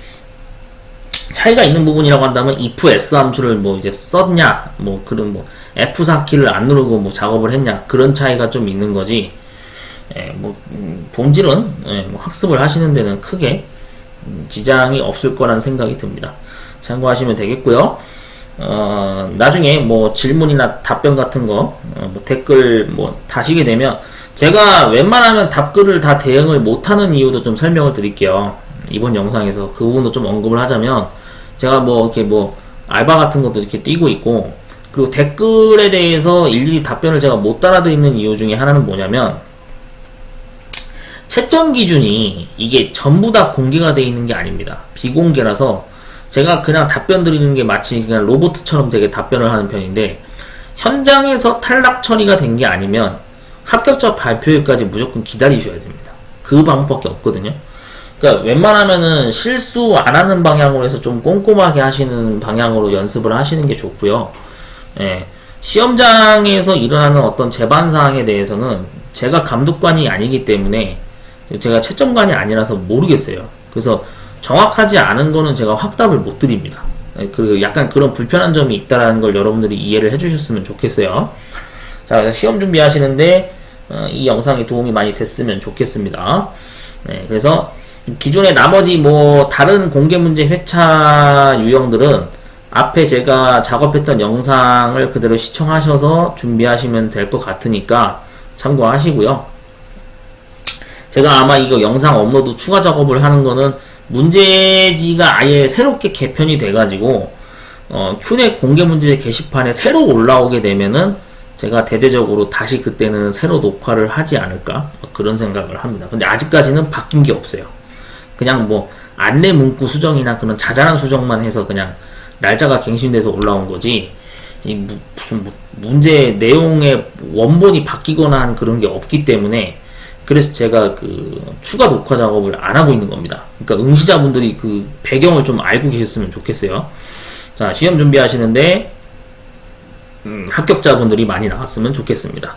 차이가 있는 부분이라고 한다면 if s 함수를 뭐 이제 썼냐, 뭐 그런 뭐 F4 키를 안 누르고 뭐 작업을 했냐, 그런 차이가 좀 있는 거지. 뭐 본질은 뭐 학습을 하시는 데는 크게 지장이 없을 거라는 생각이 듭니다. 참고하시면 되겠고요. 나중에 뭐 질문이나 답변 같은 거, 뭐 댓글 뭐 다시게 되면 제가 웬만하면 답글을 다 대응을 못하는 이유도 좀 설명을 드릴게요. 이번 영상에서 그 부분도 좀 언급을 하자면, 제가 뭐 이렇게 뭐 알바 같은 것도 이렇게 띄고 있고, 그리고 댓글에 대해서 일일이 답변을 제가 못 알아듣는 이유 중에 하나는 뭐냐면, 채점 기준이 이게 전부 다 공개가 되어 있는 게 아닙니다. 비공개라서 제가 그냥 답변 드리는 게 마치 그냥 로봇처럼 되게 답변을 하는 편인데, 현장에서 탈락 처리가 된 게 아니면 합격자 발표일까지 무조건 기다리셔야 됩니다. 그 방법밖에 없거든요. 그러니까 웬만하면은 실수 안 하는 방향으로 해서 좀 꼼꼼하게 하시는 방향으로 연습을 하시는 게 좋고요. 시험장에서 일어나는 어떤 재반 사항에 대해서는 제가 감독관이 아니기 때문에, 제가 채점관이 아니라서 모르겠어요. 그래서 정확하지 않은 거는 제가 확답을 못 드립니다. 그리고 약간 그런 불편한 점이 있다라는 걸 여러분들이 이해를 해주셨으면 좋겠어요. 자, 그래서 시험 준비하시는데 이 영상이 도움이 많이 됐으면 좋겠습니다. 그래서 기존의 나머지 뭐 다른 공개 문제 회차 유형들은 앞에 제가 작업했던 영상을 그대로 시청하셔서 준비하시면 될 것 같으니까 참고하시고요. 제가 아마 이거 영상 업로드 추가 작업을 하는 거는 문제지가 아예 새롭게 개편이 돼가지고 큐넷 공개 문제 게시판에 새로 올라오게 되면은 제가 대대적으로 다시 그때는 새로 녹화를 하지 않을까, 그런 생각을 합니다. 근데 아직까지는 바뀐 게 없어요. 그냥 뭐 안내 문구 수정이나 그런 자잘한 수정만 해서 그냥 날짜가 갱신돼서 올라온 거지, 무슨 뭐 문제 내용의 원본이 바뀌거나 한 그런 게 없기 때문에, 그래서 제가 그 추가 녹화 작업을 안 하고 있는 겁니다. 그러니까 응시자분들이 그 배경을 좀 알고 계셨으면 좋겠어요. 자, 시험 준비하시는데 합격자분들이 많이 나왔으면 좋겠습니다.